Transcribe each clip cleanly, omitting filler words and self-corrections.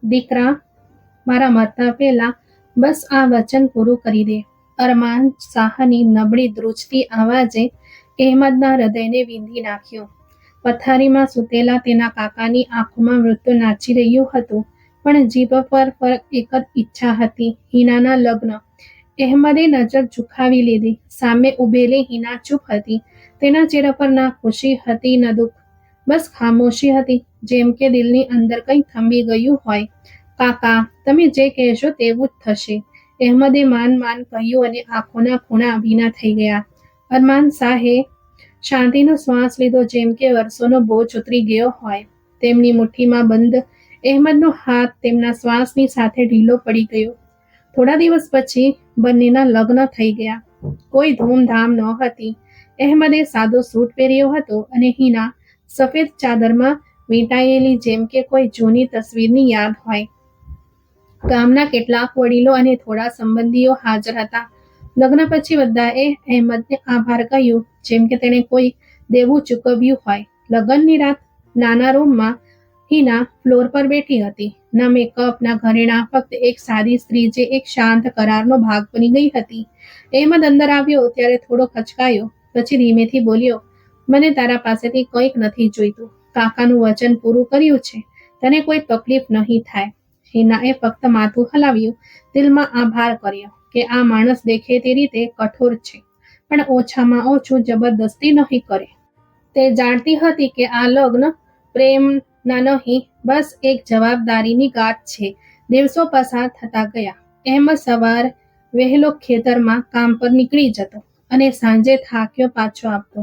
દીકરા, મારા મરતા પહેલા બસ આ વચન પૂરું કરી દે. અરમાન શાહની નબળી ધ્રુજતી આવાજે અહેમદના હૃદયને વીંધી નાખ્યું. પથારીમાં સૂતેલા તેના કાકાની આંખોમાં મૃત્યુ નાચી રહ્યું હતું, પણ જીભ પર એક જ ઈચ્છા હતી, હિનાના લગ્ન. અહેમદે નજર ઝુકાવી લીધી. સામે ઊભેલી હિના ચૂપ હતી. તેના ચહેરા પર ના ખુશી હતી ન દુઃખ, બસ ખામોશી હતી, જેમ કે દિલની અંદર કંઈ થંભી ગયું હોય. કાકા, તમે જે કહેશો તેવું જ થશે, અહેમદે માન કહ્યું અને આંખોના ખૂણા ભીના થઈ ગયા. અરમાન શાહે શાંતિનો શ્વાસ લીધો, જેમ કે વર્ષોનો બોજ ઉતરી ગયો હોય. તેમની મુઠ્ઠીમાં બંધ અહેમદનો હાથ તેમના શ્વાસની સાથે ઢીલો પડી ગયો. થોડા દિવસ પછી બંનેના લગ્ન થઈ ગયા. કોઈ ધૂમધામ ન હતી. અહેમદે સાદો સૂટ પહેર્યો હતો અને હિના સફેદ ચાદરમાં વીંટાયેલી, જેમ કે કોઈ જૂની તસવીરની યાદ હોય. ગામના કેટલાક વડીલો અને થોડા સંબંધીઓ હાજર હતા. લગ્ન પછી બધાએ અહેમદને આભાર કહ્યું, જેમ કે તેણે કોઈ દેવું ચૂકવ્યું હોય. લગ્નની રાત નાના રૂમમાં હિના ફ્લોર પર બેઠી હતી. ના મેકઅપ, ના ઘરેણાં, ફક્ત એક સાદી સ્ત્રી જે એક શાંત કરારનો ભાગ બની ગઈ હતી. અહેમદ અંદર આવ્યો ત્યારે થોડો ખચકાયો, પછી ધીમેથી બોલ્યો, મને તારા પાસેથી કંઈક નથી જોઈતું. કાકાનું વચન પૂરું કર્યું છે, તને કોઈ તકલીફ નહીં થાય. હિનાએ ફક્ત માથું હલાવ્યું, દિલમાં આભાર કર્યો કે આ માણસ દેખે તે રીતે કઠોર છે, પણ ઓછામાં ઓછું જબરદસ્તી નહીં કરે. તે જાણતી હતી કે આ લગ્ન પ્રેમના નહીં, બસ એક જવાબદારીની ગાંઠ છે. દિવસો પસાર થતા ગયા. અહેમદ સવાર વહેલો ખેતરમાં કામ પર નીકળી જતો અને સાંજે થાક્યો પાછો આવતો.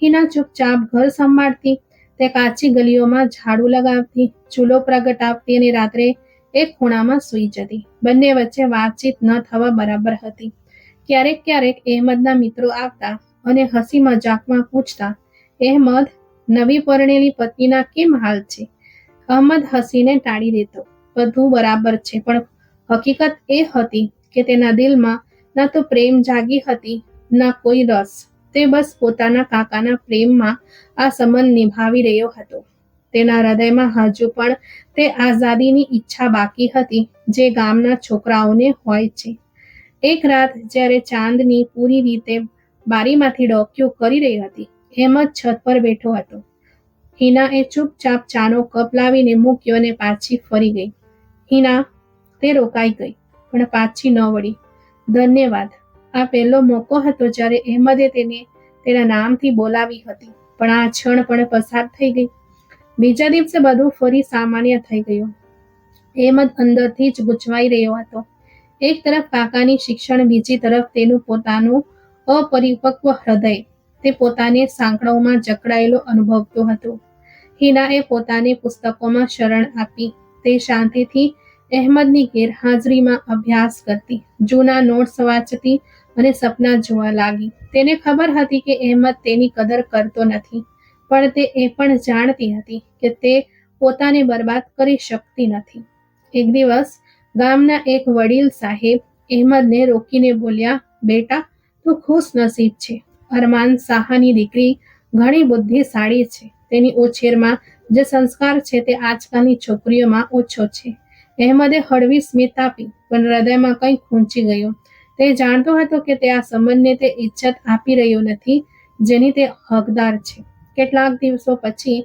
હિના ચૂપચાપ ઘર સંભાળતી. તે કાચી ગલીઓમાં ઝાડુ લગાવતી, ચૂલો પ્રગટાવતી અને રાત્રે એક ખૂણામાં સૂઈ જતી. બંને વચ્ચે વાતચીત ન થવા બરાબર હતી. ક્યારેક ક્યારેક અહેમદના મિત્રો આવતા અને હસી મજાકમાં પૂછતા, અહેમદ, નવી પરણેલી પત્નીના કેમ હાલ છે? અહમદ હસીને ટાળી દેતો, બધું બરાબર છે, પણ હકીકત એ હતી કે તેના દિલમાં ન તો પ્રેમ જાગી હતી, ન કોઈ રસ. તે બસ પોતાના કાકાના પ્રેમમાં આ સંબંધ નિભાવી રહ્યો હતો. તેના હૃદયમાં હજુ પણ તે આઝાદીની ઈચ્છા બાકી હતી, જે ગામના છોકરાઓને હોય છે. એક રાત જ્યારે ચાંદની પૂરી રીતે બારીમાંથી ડોકિયું કરી રહી હતી, અહેમદ છત પર બેઠો હતો. હિનાએ ચૂપચાપ ચાનો કપ લાવીને મૂક્યો અને પાછી ફરી ગઈ. હિના, તે રોકાઈ ગઈ, પણ પાછી ન વળી. ધન્યવાદ. આ પહેલો મોકો હતો જ્યારે અહેમદે તેને તેના નામથી બોલાવી હતી, પણ આ ક્ષણ પણ પસાર થઈ ગઈ. બીજા દિવસે બધું ફરી સામાન્ય થઈ ગયું. અહેમદ અંદરથી જ ગૂંચવાઈ રહ્યો હતો. એક તરફ કાકાની શિક્ષણ, બીજી તરફ તેનું પોતાનું અપરિપક્વ હૃદય. તે પોતાને સાંકળોમાં જકડાયેલો અનુભવતો હતો. હિનાએ પોતાને પુસ્તકોમાં શરણ આપી. તે શાંતિથી અહેમદની ગેરહાજરીમાં અભ્યાસ કરતી, જૂના નોટ્સ વાંચતી અને સપના જોવા લાગી. તેને ખબર હતી કે અહેમદ તેની કદર કરતો નથી, પણ તે એ પણ જાણતી હતી કે તે પોતાને બરબાદ કરી શકતી નથી. એક દિવસ ગામના એક વડીલ સાહેબ અહેમદને રોકીને બોલ્યા, બેટા, તું ખુશ નસીબ છે. અરમાન શાહની દીકરી ઘણી બુદ્ધિશાળી છે. તેની ઉછેરમાં જે સંસ્કાર છે તે આજકાલની છોકરીઓમાં ઓછો છે. અહેમદે હળવી સ્મિત આપી, પણ હૃદયમાં કંઈક ખૂંચી ગયું. તે જાણતો હતો કે તે આ સંબંધને તે ઇજ્જત આપી રહ્યો નથી જેની તે હકદાર છે. કેટલાક દિવસો પછી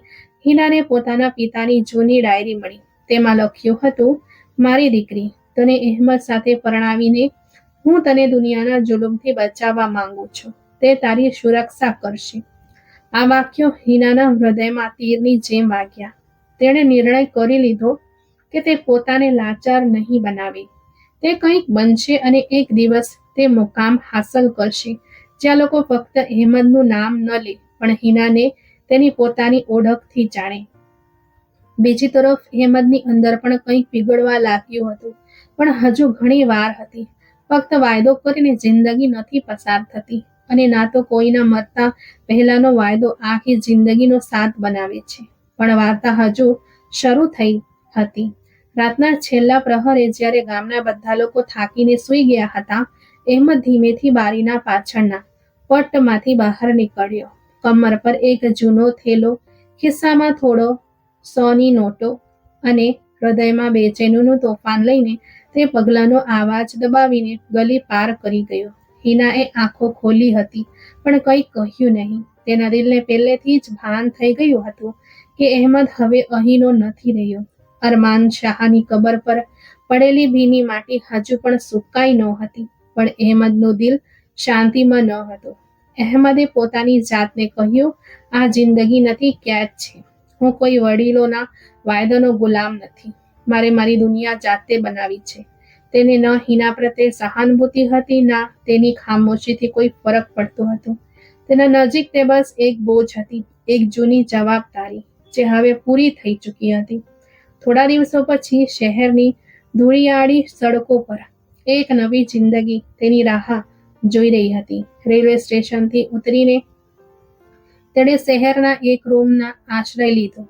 હિનાને પોતાના પિતાની જૂની ડાયરી મળી. તેમાં લખ્યું હતું, મારી દીકરી, તને અહેમદ સાથે પરણાવીને હું તને દુનિયાના જુલુમથી બચાવવા માંગુ છું. તે તારી સુરક્ષા કરશે. આ વાક્યો હિનાના હૃદયમાં તીરની જેમ વાગ્યા. તેણે નિર્ણય કરી લીધો કે તે પોતાને લાચાર નહીં બનાવે. તે કંઈક બનશે અને એક દિવસ તે મુકામ હાંસલ કરશે જ્યાં લોકો ફક્ત અહેમદનું નામ ન લે, પણ હિનાને તેની પોતાની ઓળખથી જાણે. બીજી તરફ અહેમદની અંદર પણ કંઈક પીગળવા લાગ્યું હતું, પણ હજુ ઘણી વાર હતી. ફક્ત વાયદો કરીને જિંદગી નથી પસાર થતી, અને ના તો કોઈના મરતા પહેલાનો વાયદો આખી જિંદગીનો સાથ બનાવે છે. પણ વાર્તા હજુ શરૂ થઈ હતી. રાતના છેલ્લા પ્રહરે જ્યારે ગામના બધા લોકો થાકીને સૂઈ ગયા હતા, અહેમદ ધીમેથી બારીના પાછળના પટમાંથી બહાર નીકળ્યો. કમર પર એક જૂનો થેલો, ખિસ્સામાં થોડો 100ની નોટો અને હૃદયમાં બેચેનીનું તોફાન લઈને તે પગલાંનો આવાજ દબાવીને ગલી પાર કરી ગયો. હિનાએ આંખો ખોલી હતી પણ કંઈ કહ્યું નહીં. તેના દિલને પહેલેથી જ ભાન થઈ ગયું હતું કે અહેમદ હવે અહીંનો નથી રહ્યો. અરમાન શાહની કબર પર પડેલી ભીની માટી હજુ પણ સુકાઈ નહોતી, પણ અહેમદનું દિલ શાંતિમાં ન હતું. અહેમદે પોતાની જાતને કહ્યું, આ જિંદગી નથી, કેદ છે. હું કોઈ વડીલોના વાયદાનો ગુલામ નથી. મારે મારી દુનિયા જાતે બનાવી છે. તેને ન હિના પ્રત્યે સહાનુભૂતિ હતી, ના તેની ખામોશીથી કોઈ ફરક પડતો હતો. તેના નજીક તે બસ એક બોજ હતી, એક જૂની જવાબદારી જે હવે પૂરી થઈ ચૂકી હતી. થોડા દિવસો પછી શહેરની ધૂળિયાળી સડકો પર એક નવી જિંદગી તેની રાહ જોઈ રહી હતી. રેલવે સ્ટેશનથી ઉતરીને તેણે શહેરના એક રૂમના આશ્રય લીધો,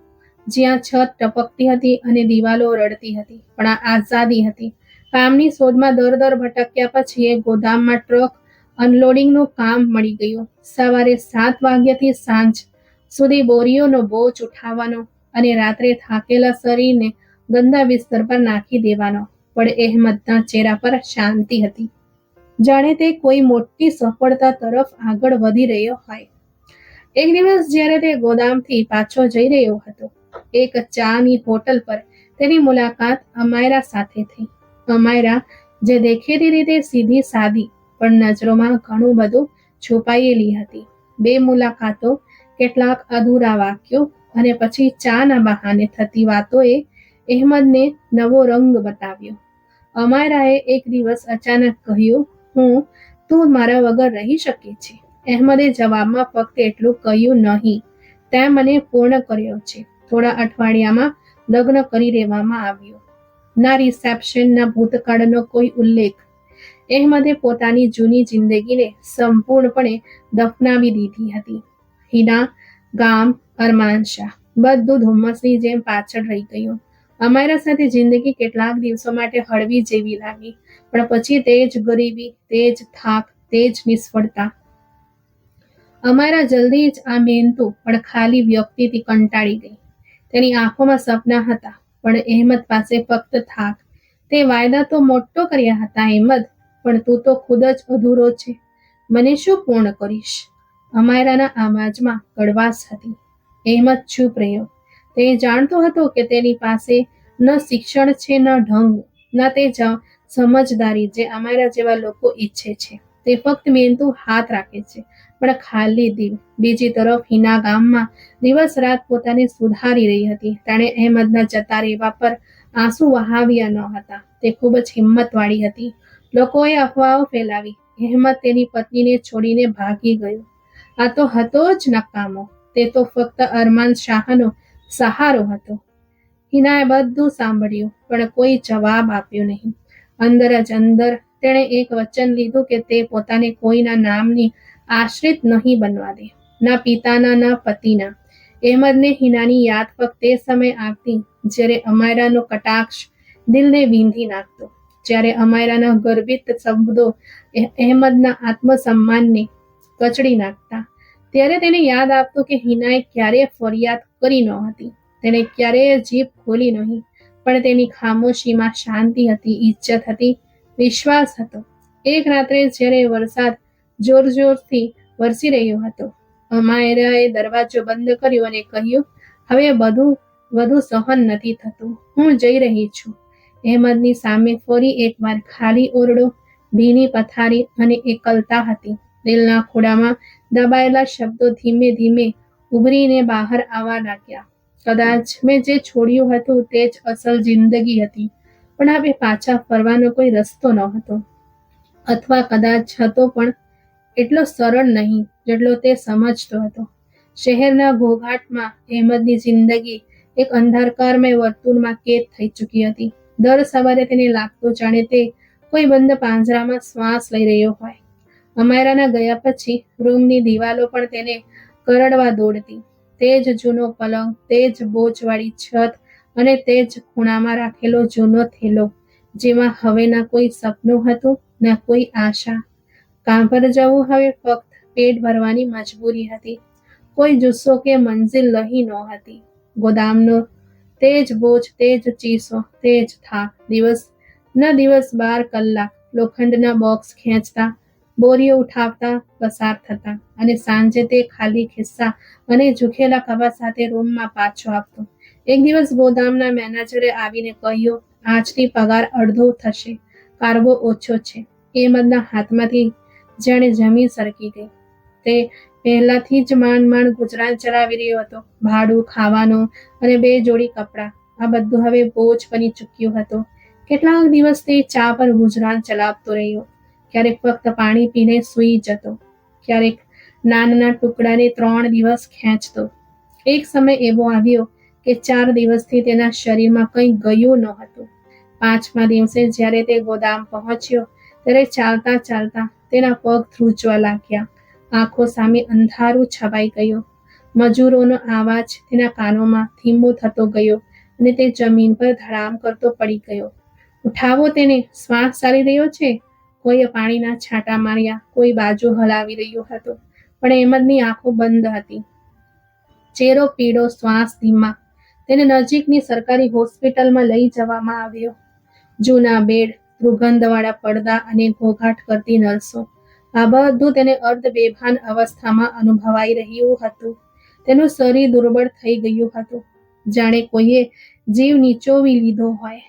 જ્યાં છત ટપકતી હતી અને દિવાલો રડતી હતી, પણ આ આઝાદી હતી. કામની શોધમાં દર ભટક્યા પછી એક ગોદામમાં ટ્રક અનલોડિંગનું કામ મળી ગયું. સવારે 7 વાગ્યાથી સાંજ સુધી બોરીઓનો બોજ ઉઠાવવાનો અને રાત્રે થાકેલા શરીરને ગંદા બિસ્તર પર નાખી દેવાનો. પણ અહેમદના ચહેરા પર શાંતિ હતી, જાણે તે કોઈ મોટી સફળતા તરફ આગળ વધી રહ્યો હોય. એક દિવસ જ્યારે તે ગોદામથી પાછો જઈ રહ્યો હતો, એક ચાની હોટલ પર તેની મુલાકાત અમાયરા સાથે થઈ. અમાયરા, જે દેખેતી રીતે સીધી સાદી, પણ નજરોમાં ઘણું બધું છુપાયેલી હતી. 2 મુલાકાતો, કેટલાક અધૂરા વાક્યો અને પછી ચાના બહાને થતી વાતોએ અહેમદને નવો રંગ બતાવ્યો. અમાયરાએ એક દિવસ અચાનક કહ્યું, તું મારા વગર રહી શકે છે? અહેમદે જવાબમાં ફક્ત એટલું કહ્યું, નહીં, તે મને પૂર્ણ કર્યો છે. થોડા અઠવાડિયામાં લગ્ન કરી દેવામાં આવ્યું. ના રિસેપ્શન, ના ભૂતકાળનો કોઈ ઉલ્લેખ. અહેમદે પોતાની જૂની જિંદગીને સંપૂર્ણપણે દફનાવી દીધી હતી. હિના, ગામ, અરમાન શાહ, બધું ધુમ્મસની જેમ પાછળ રહી ગયું. અમાયરા સાથે જિંદગી કેટલાક દિવસો માટે હળવી જેવી લાગી, પણ પછી તે જ ગરીબી, તે જ થાક, તે જ નિષ્ફળતા. અમાયરા જલ્દી જ આ મહેનતુ પણ ખાલી વ્યક્તિથી કંટાળી ગઈ. તેની આંખોમાં સપના હતા, પણ અહેમદ પાસે ફક્ત થાક. તે વાયદા તો મોટો કર્યા હતા અહેમદ, પણ તું તો ખુદ જ અધૂરો છે. મને શું પૂર્ણ કરીશ? અમાયરાના અવાજમાં કડવાશ હતી. અહેમદ ચૂપ રહ્યો. તે જાણતો હતો કે તેની પાસે ન શિક્ષણ છે, ન ઢંગ, ન તે સમજદારી જે અમાયરા જેવા લોકો ઈચ્છે છે. તે ફક્ત મહેનતુ હાથ રાખે છે, પણ ખાલી દિલ. બીજી તરફ હિના ગામમાં દિવસ રાત પોતાને સુધારી રહી હતી. તેણે અહેમદના જતા રહેવા પર આંસુ વહાવ્યા ન હતા. તે ખૂબ જ હિંમતવાળી હતી. લોકોએ અફવાઓ ફેલાવી, અહેમદ તેની પત્નીને છોડીને ભાગી ગયો. આ તો હતો જ નકામો. તે તો ફક્ત અરમાન શાહનો સહારો હતો. હિનાએ બધું સાંભળ્યું, પણ કોઈ જવાબ આપ્યો નહીં. અંદર જ અંદર તેણે એક વચન લીધું કે તે પોતાને કોઈના નામની આશ્રિત નહીં બનવા દે, ના પિતાના, ના પતિના. અહેમદને હિનાની યાદ ફક્ત તે સમય આવતી જ્યારે અમાયરાનો કટાક્ષ દિલને વીંધી નાખતો, જ્યારે અમાયરાના ગર્વિત શબ્દો અહેમદના આત્મસન્માનને કચડી નાખતા. ત્યારે તેને યાદ આવતું કે હિનાએ ક્યારેય ફરિયાદ કરી નહોતી, તેણે ક્યારેય જીભ ખોલી નહીં, પણ તેની ખામોશીમાં શાંતિ હતી, ઇજ્જત હતી, વિશ્વાસ હતો. એક રાત્રે જ્યારે વરસાદ જોરથી વરસી રહ્યો હતો, અમાયરાએ દરવાજો બંધ કર્યો અને કહ્યું, હવે વધુ સહન નથી થતું, હું જઈ રહી છું. અહેમદની સામે ફરી એકવાર ખાલી ઓરડો, ભીની પથારી અને એકલતા હતી. દિલના ખોળામાં દબાયેલા શબ્દો ધીમે ધીમે ઉભરીને બહાર આવવા લાગ્યા. કદાચ મેં જે છોડ્યું હતું તે જ અસલ જિંદગી હતી, પણ હવે પાછા ફરવાનો કોઈ રસ્તો ન હતો. અથવા કદાચ હતો, પણ એટલો સરળ નહીં જેટલો તે સમજતો હતો. શહેરના ઘોંઘાટમાં અહેમદની જિંદગી એક અંધકારમય વર્તુળમાં કેદ થઈ ચૂકી હતી. દર સવારે તેને લાગતું જાણે તે કોઈ બંધ પાંજરામાં શ્વાસ લઈ રહ્યો હોય. અમાયરાના ગયા પછી રૂમની દિવાલો પણ તેને કરડવા દોડતી. તે જ જૂનો પલંગ, તે જ બોજવાળી છત અને તે જ ખૂણામાં રાખેલો જૂનો થેલો, જેમાં હવે ના કોઈ સપનું હતું, ના કોઈ આશા. કામ પર જવું હવે ફક્ત પેટ ભરવાની મજબૂરી હતી. કોઈ જુસ્સો કે મંજિલ લહી નહોતી. ગોદામનો તે જ બોજ, તે જ ચીસો, તે જ થાક. દિવસ 12 કલાક લોખંડના બોક્સ ખેંચતા, બોરીઓ ઉઠાવતા પસાર થતા અને સાંજે તે ખાલી ખિસ્સા અને ઝૂકેલા ખભા સાથે રૂમમાં પાછો આવતો. એક દિવસ ગોદામના મેનેજરે આવીને કહ્યું, આજથી પગાર અડધો થશે, કાર્ગો ઓછો છે. અહેમદના હાથમાંથી જાણે જમીન સરકી ગઈ. તે પહેલાથી જ માંડ ગુજરાન ચલાવી રહ્યો હતો. ભાડું, ખાવાનું અને 2 જોડી કપડાં, આ બધું હવે બોજ બની ચૂક્યું હતું. કેટલાક દિવસ તે ચા પર ગુજરાન ચલાવતો રહ્યો. ક્યારેક ફક્ત પાણી પીને સૂઈ જતો, ક્યારેક નાનના ટુકડાને 3 દિવસ ખેંચતો. એક સમય એવો આવ્યો કે 4 દિવસથી તેના શરીરમાં કંઈ ગયું નહોતું. 5મા દિવસે જ્યારે તે ગોદામ પહોંચ્યો, ત્યારે ચાલતા ચાલતા તેના પગ ધ્રુજવા લાગ્યા. આંખો સામે અંધારું છવાઈ ગયું. મજૂરોનો અવાજ તેના કાનોમાં ધીમો થતો ગયો અને તે જમીન પર ધડામ કરતો પડી ગયો. ઉઠાવો તેને, શ્વાસ ચાલી રહ્યો છે. કોઈએ પાણીના છાંટા માર્યા, કોઈ બાજુ હલાવી રહ્યું હતું, પણ અહેમદની આંખો બંધ હતી. ચહેરો પીળો, શ્વાસ ધીમા. તેને નજીકની સરકારી હોસ્પિટલમાં લઈ જવામાં આવ્યો. જૂના બેડ, દુર્ગંધવાળા પડદા અને ઘોઘાટ કરતી નર્સો, આ બધું તેને અર્ધ બેભાન અવસ્થામાં અનુભવાઈ રહ્યું હતું. તેનું શરીર દુર્બળ થઈ ગયું હતું, જાણે કોઈએ જીવ નીચોવી લીધો હોય.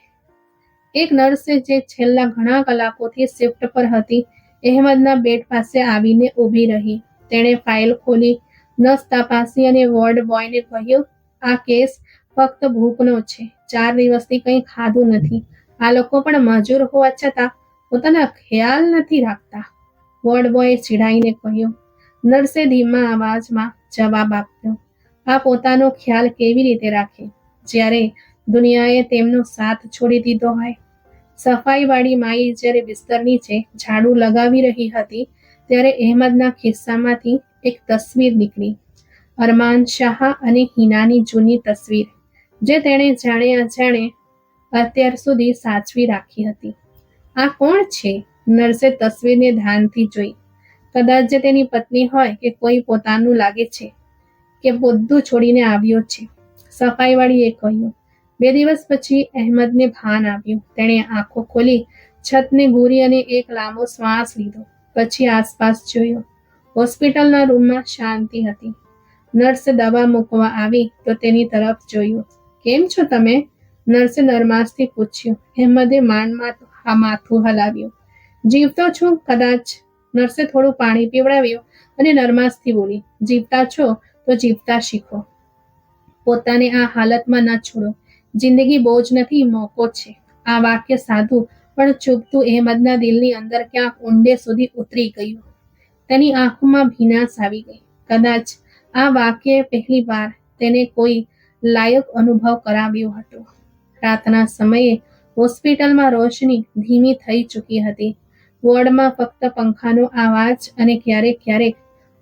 એક નર્સે, જે છેલ્લા ઘણા કલાકોથી શિફ્ટ પર હતી, અહેમદના બેડ પાસે આવીને ઊભી રહી. તેણે ફાઇલ ખોલી, નસ તપાસી અને વોર્ડ બોયને કહ્યું, આ કેસ ફક્ત ભૂખનો છે. 4 દિવસથી કંઈ ખાધું નથી. આ લોકો પણ મજૂર હોવા છતાં પોતાના ખ્યાલ નથી રાખતા. વોર્ડ બોયે ચીડાઈને કહ્યું. નર્સે ધીમા અવાજમાં જવાબ આપ્યો, આ પોતાનો ખ્યાલ કેવી રીતે રાખે, જ્યારે દુનિયાએ તેમનો સાથ છોડી દીધો હોય? સફાઈવાળી માઈ જ્યારે બિસ્તર નીચે ઝાડુ લગાવી રહી હતી, ત્યારે અહેમદના ખિસ્સામાંથી એક તસવીર નીકળી. અરમાન શાહ અને હિનાની જૂની તસવીર, જે તેણે જાણે અજાણે અત્યાર સુધી સાચવી રાખી હતી. આ કોણ છે? નર્સે તસવીરને ધ્યાનથી જોઈ. કદાચ જે તેની પત્ની હોય કે કોઈ પોતાનું લાગે છે કે બધું છોડીને આવ્યો છે. સફાઈવાળીએ કહ્યું. 2 દિવસ પછી અહેમદને ભાન આવ્યું. તેણે આંખો ખોલી, છતને ઘૂરી અને એક લાંબો શ્વાસ લીધો. પછી આસપાસ જોયો. હોસ્પિટલના રૂમમાં શાંતિ હતી. નર્સે દવા મૂકવા આવી તો તેની તરફ જોયું. કેમ છો તમે? નર્સે નરમાશથી પૂછ્યું. અહેમદે માથું હલાવ્યું. જીવતો છું, કદાચ. નર્સે થોડું પાણી પીવડાવ્યું અને નરમાશથી બોલી, જીવતા છો તો જીવતા શીખો. પોતાને આ હાલતમાં ન છોડો. જિંદગી બોજ નથી, મોકો છે. આ વાક્ય સાદું પણ ચૂભતું અહેમદના દિલની અંદર ક્યાંક ઊંડે સુધી ઉતરી ગયું. તેની આંખોમાં ભીનાશ આવી ગઈ. કદાચ આ વાક્યે પહેલી વાર તેને કોઈ લાયક અનુભવ કરાવ્યો હતો. રાતના સમયે હોસ્પિટલમાં રોશની ધીમી થઈ ચૂકી હતી. વોર્ડમાં ફક્ત પંખાનો અવાજ અને ક્યારેક ક્યારેક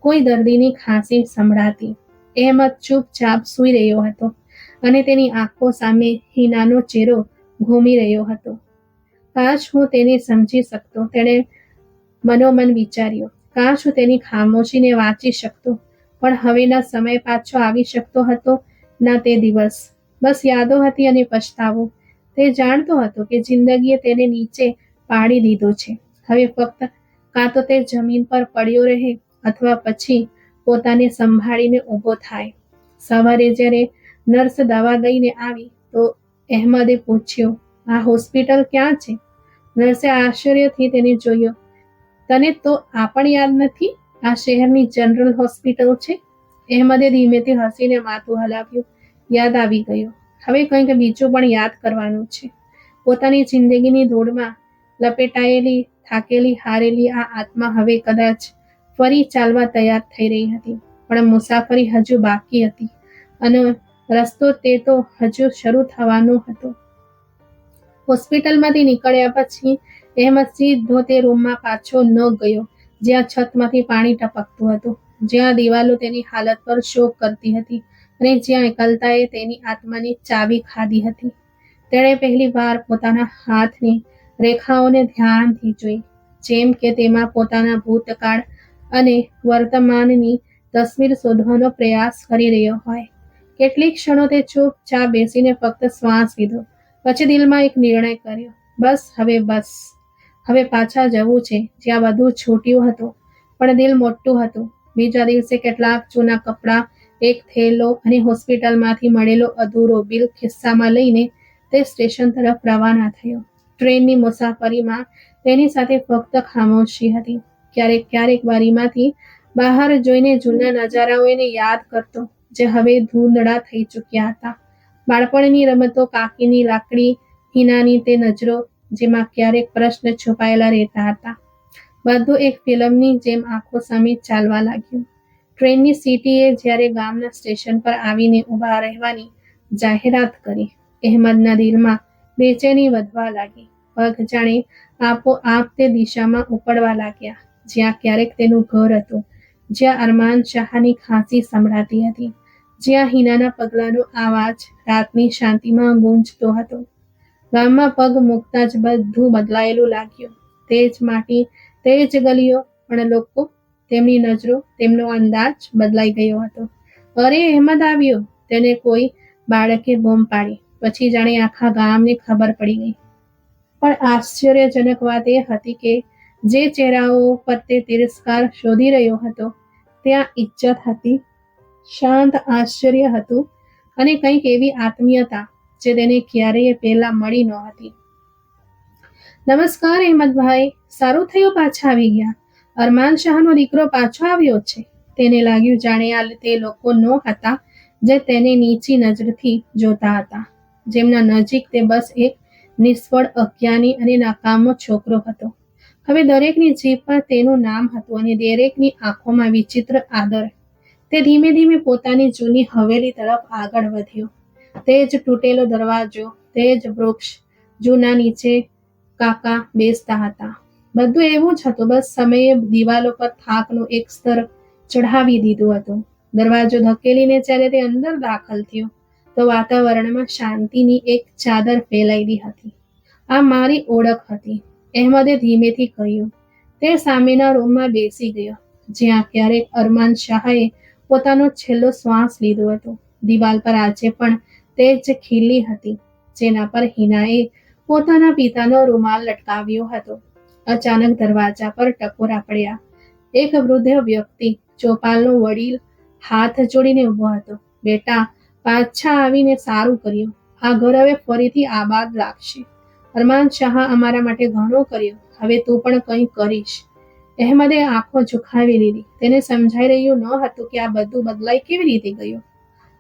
કોઈ દર્દીની ખાંસી સંભળાતી. અહેમદ ચૂપચાપ સૂઈ રહ્યો હતો અને તેની આંખો સામે હિનાનો ચહેરો ઘૂમી રહ્યો હતો. કાશ હું તેને સમજી શકતો, તેણે મનોમન વિચાર્યું. કાશ હું તેની ખામોશીને વાંચી શકતો, પણ હવેના સમય પાછો આવી શકતો હતો ના. તે દિવસ બસ યાદો હતી અને પછતાવો. તે જાણતો હતો કે જિંદગીએ તેને નીચે પાડી દીધો છે. હવે ફક્ત કાં તો તે જમીન પર પડ્યો રહે અથવા પછી પોતાને સંભાળીને ઊભો થાય. સવારે જ્યારે નર્સ દવા લઈને આવી તો અહેમદે પૂછ્યું, આ હોસ્પિટલ ક્યાં છે? નર્સે આશ્ચર્યથી તેને જોયો. તને તો આ પણ યાદ નથી? આ શહેરની જનરલ હોસ્પિટલ છે. અહેમદે ધીમેથી હસીને માથું હલાવ્યું. યાદ આવી ગયું. હવે કંઈક બીજું પણ યાદ કરવાનું છે. પોતાની જિંદગીની ધૂળમાં લપેટાયેલી, થાકેલી, હારેલી આ આત્મા હવે કદાચ ફરી ચાલવા તૈયાર થઈ રહી હતી. પણ મુસાફરી હજુ બાકી હતી અને રસ્તો તે તો હજુ શરૂ થવાનો હતો. હોસ્પિટલમાંથી નીકળ્યા પછી અહેમદ સીધો તે રૂમમાં પાછો ન ગયો જ્યાં છતમાંથી પાણી ટપકતું હતું, જ્યાં દિવાલો તેની હાલત પર શોક કરતી હતી અને જ્યાં એકલતાએ તેની આત્માની ચાવી ખાધી હતી. તેણે પહેલી વાર પોતાના હાથની રેખાઓને ધ્યાનથી જોઈ, જેમ કે તેમાં પોતાના ભૂતકાળ અને વર્તમાનની તસવીર શોધવાનો પ્રયાસ કરી રહ્યો હોય. કેટલીક ક્ષણો તે ચૂપચાપ બેસીને ફક્ત શ્વાસ લીધો. પછી દિલમાં એક નિર્ણય કર્યો, બસ. હવે પાછા જવું છે જ્યાં બધું છૂટ્યું હતું. પણ દિલ મોટું હતું. બીજા દિવસે કેટલાક જૂના કપડાં, એક થેલો અને હોસ્પિટલમાંથી મળેલો અધૂરો બિલ ખિસ્સામાં લઈને તે સ્ટેશન તરફ રવાના થયો. ટ્રેનની મુસાફરીમાં તેની સાથે ફક્ત ખામોશી હતી. ક્યારેક બારીમાંથી બહાર જોઈને જૂના નજારાઓને યાદ કરતો, જે હવે ધૂંધળા થઈ ચૂક્યા હતા. બાળપણની રમતો, કાકીની લાકડી, હિનાની તે નજરો, જેમાં ક્યારેક પ્રશ્ન છુપાયેલા રહેતા હતા. બધું એક ફિલ્મની જેમ આંખો સામે ચાલવા લાગ્યું. ટ્રેનની સીટીએ જ્યારે ગામના સ્ટેશન પર આવીને ઊભા રહેવાની જાહેરાત કરી, અહેમદના દિલમાં બેચેની વધવા લાગી. પગ જાણે આપોઆપ તે દિશામાં ઉપડવા લાગ્યા, જ્યાં ક્યારેક તેનું ઘર હતું, જ્યાં અરમાન શાહની ખાંસી સંભળાતી હતી, જ્યાં હિનાના પગલાંનો અવાજ રાતની શાંતિમાં ગૂંજતો હતો. ગામમાં પગ મૂકતા જ બધું બદલાયેલું લાગ્યું. તે જ માટી, તે જ ગલીઓ, પણ લોકો, તેમની નજરો, તેમનો અંદાજ બદલાઈ ગયો હતો. અરે, અહેમદ આવ્યો, તેને કોઈ બાળકે બૂમ પાડી. પછી જાણે આખા ગામને ખબર પડી ગઈ. પણ આશ્ચર્યજનક વાત એ હતી કે જે ચહેરાઓ પર તે તિરસ્કાર શોધી રહ્યો હતો, ત્યાં ઇજ્જત હતી, શાંત આશ્ચર્ય હતું, અને કંઈક એવી આત્મીયતા જે તેને ક્યારેય પહેલા મળી નહોતી. નમસ્કાર અહેમદભાઈ, સારું થયું પાછા આવી ગયા. અરમાન શાહનો દીકરો પાછો આવ્યો છે. તેને લાગ્યું જાણે આ તે લોકો ન હતા જે તેને નીચી નજરથી જોતા હતા, જેમના નજીક તે બસ એક નિષ્ફળ, અજ્ઞાની અને નકામો છોકરો હતો. હવે દરેકની જીભ પર તેનું નામ હતું અને દરેકની આંખોમાં વિચિત્ર આદર. તે ધીમે ધીમે પોતાની જૂની હવેલી તરફ આગળ વધ્યો. તે જ તૂટેલો દરવાજો, તે જ વૃક્ષ, જૂના નીચે કાકા બેસતા હતા. બધું એવું જ હતું, બસ સમયે દિવાલો પર થાકનું એક સ્તર ચઢાવી દીધું હતું. દરવાજો ધકેલીને જ્યારે તે અંદર દાખલ થયો, તો વાતાવરણમાં શાંતિની એક ચાદર ફેલાયેલી હતી. આ મારી ઓળખ હતી, અહેમદે ધીમેથી કહ્યું. તે સામેના રૂમમાં બેસી ગયો, જ્યાં ક્યારેક અરમાન શાહે પોતાનો છેલ્લો શ્વાસ લીધો હતો. દિવાલ પર આજે પણ તે જ ખીલી હતી, જેના પર હિનાએ પોતાના પિતાનો રૂમાલ લટકાવ્યો હતો. અચાનક દરવાજા પર ટકોરા પડ્યા. એક વૃદ્ધ વ્યક્તિ, ચોપાલનો વડીલ, હાથ જોડીને ઊભો હતો. બેટા, પાછા આવીને સારું કર્યું. આ ઘર હવે ફરીથી આબાદ લાગશે. અરમાન શાહ અમારા માટે ઘણું કર્યું, હવે તું પણ કંઈ કરીશ. અહેમદે આંખો ઝુકાવી લીધી. તેને સમજાઈ રહ્યું ન હતું કે આ બધું બદલાઈ કેવી રીતે ગયું.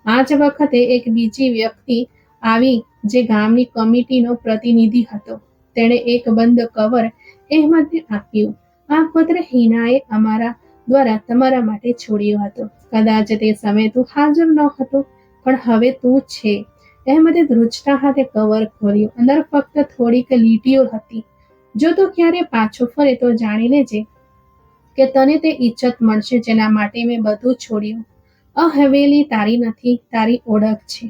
આ જ વખતે એક બીજી વ્યક્તિ આવી, જે ગામની કમિટીનો પ્રતિનિધિ હતો. તેણે એક બંધ કવર અહેમદને આપ્યું. આ પત્ર હિનાએ અમારા દ્વારા તમારા માટે છોડ્યો હતો. કદાચ તે સમયે તું હાજર ન હતો, પણ હવે તું છે. અહેમદે ધ્રુજતા હાથે કવર ખોલ્યું. અંદર ફક્ત થોડીક લીટીઓ હતી. જો તું ક્યારે પાછો ફરે તો જાણી લેજે કે તને તે ઇજ્જત મળશે જેના માટે મેં બધું છોડ્યું. આ હવેલી તારી નથી, તારી ઓળખ છે.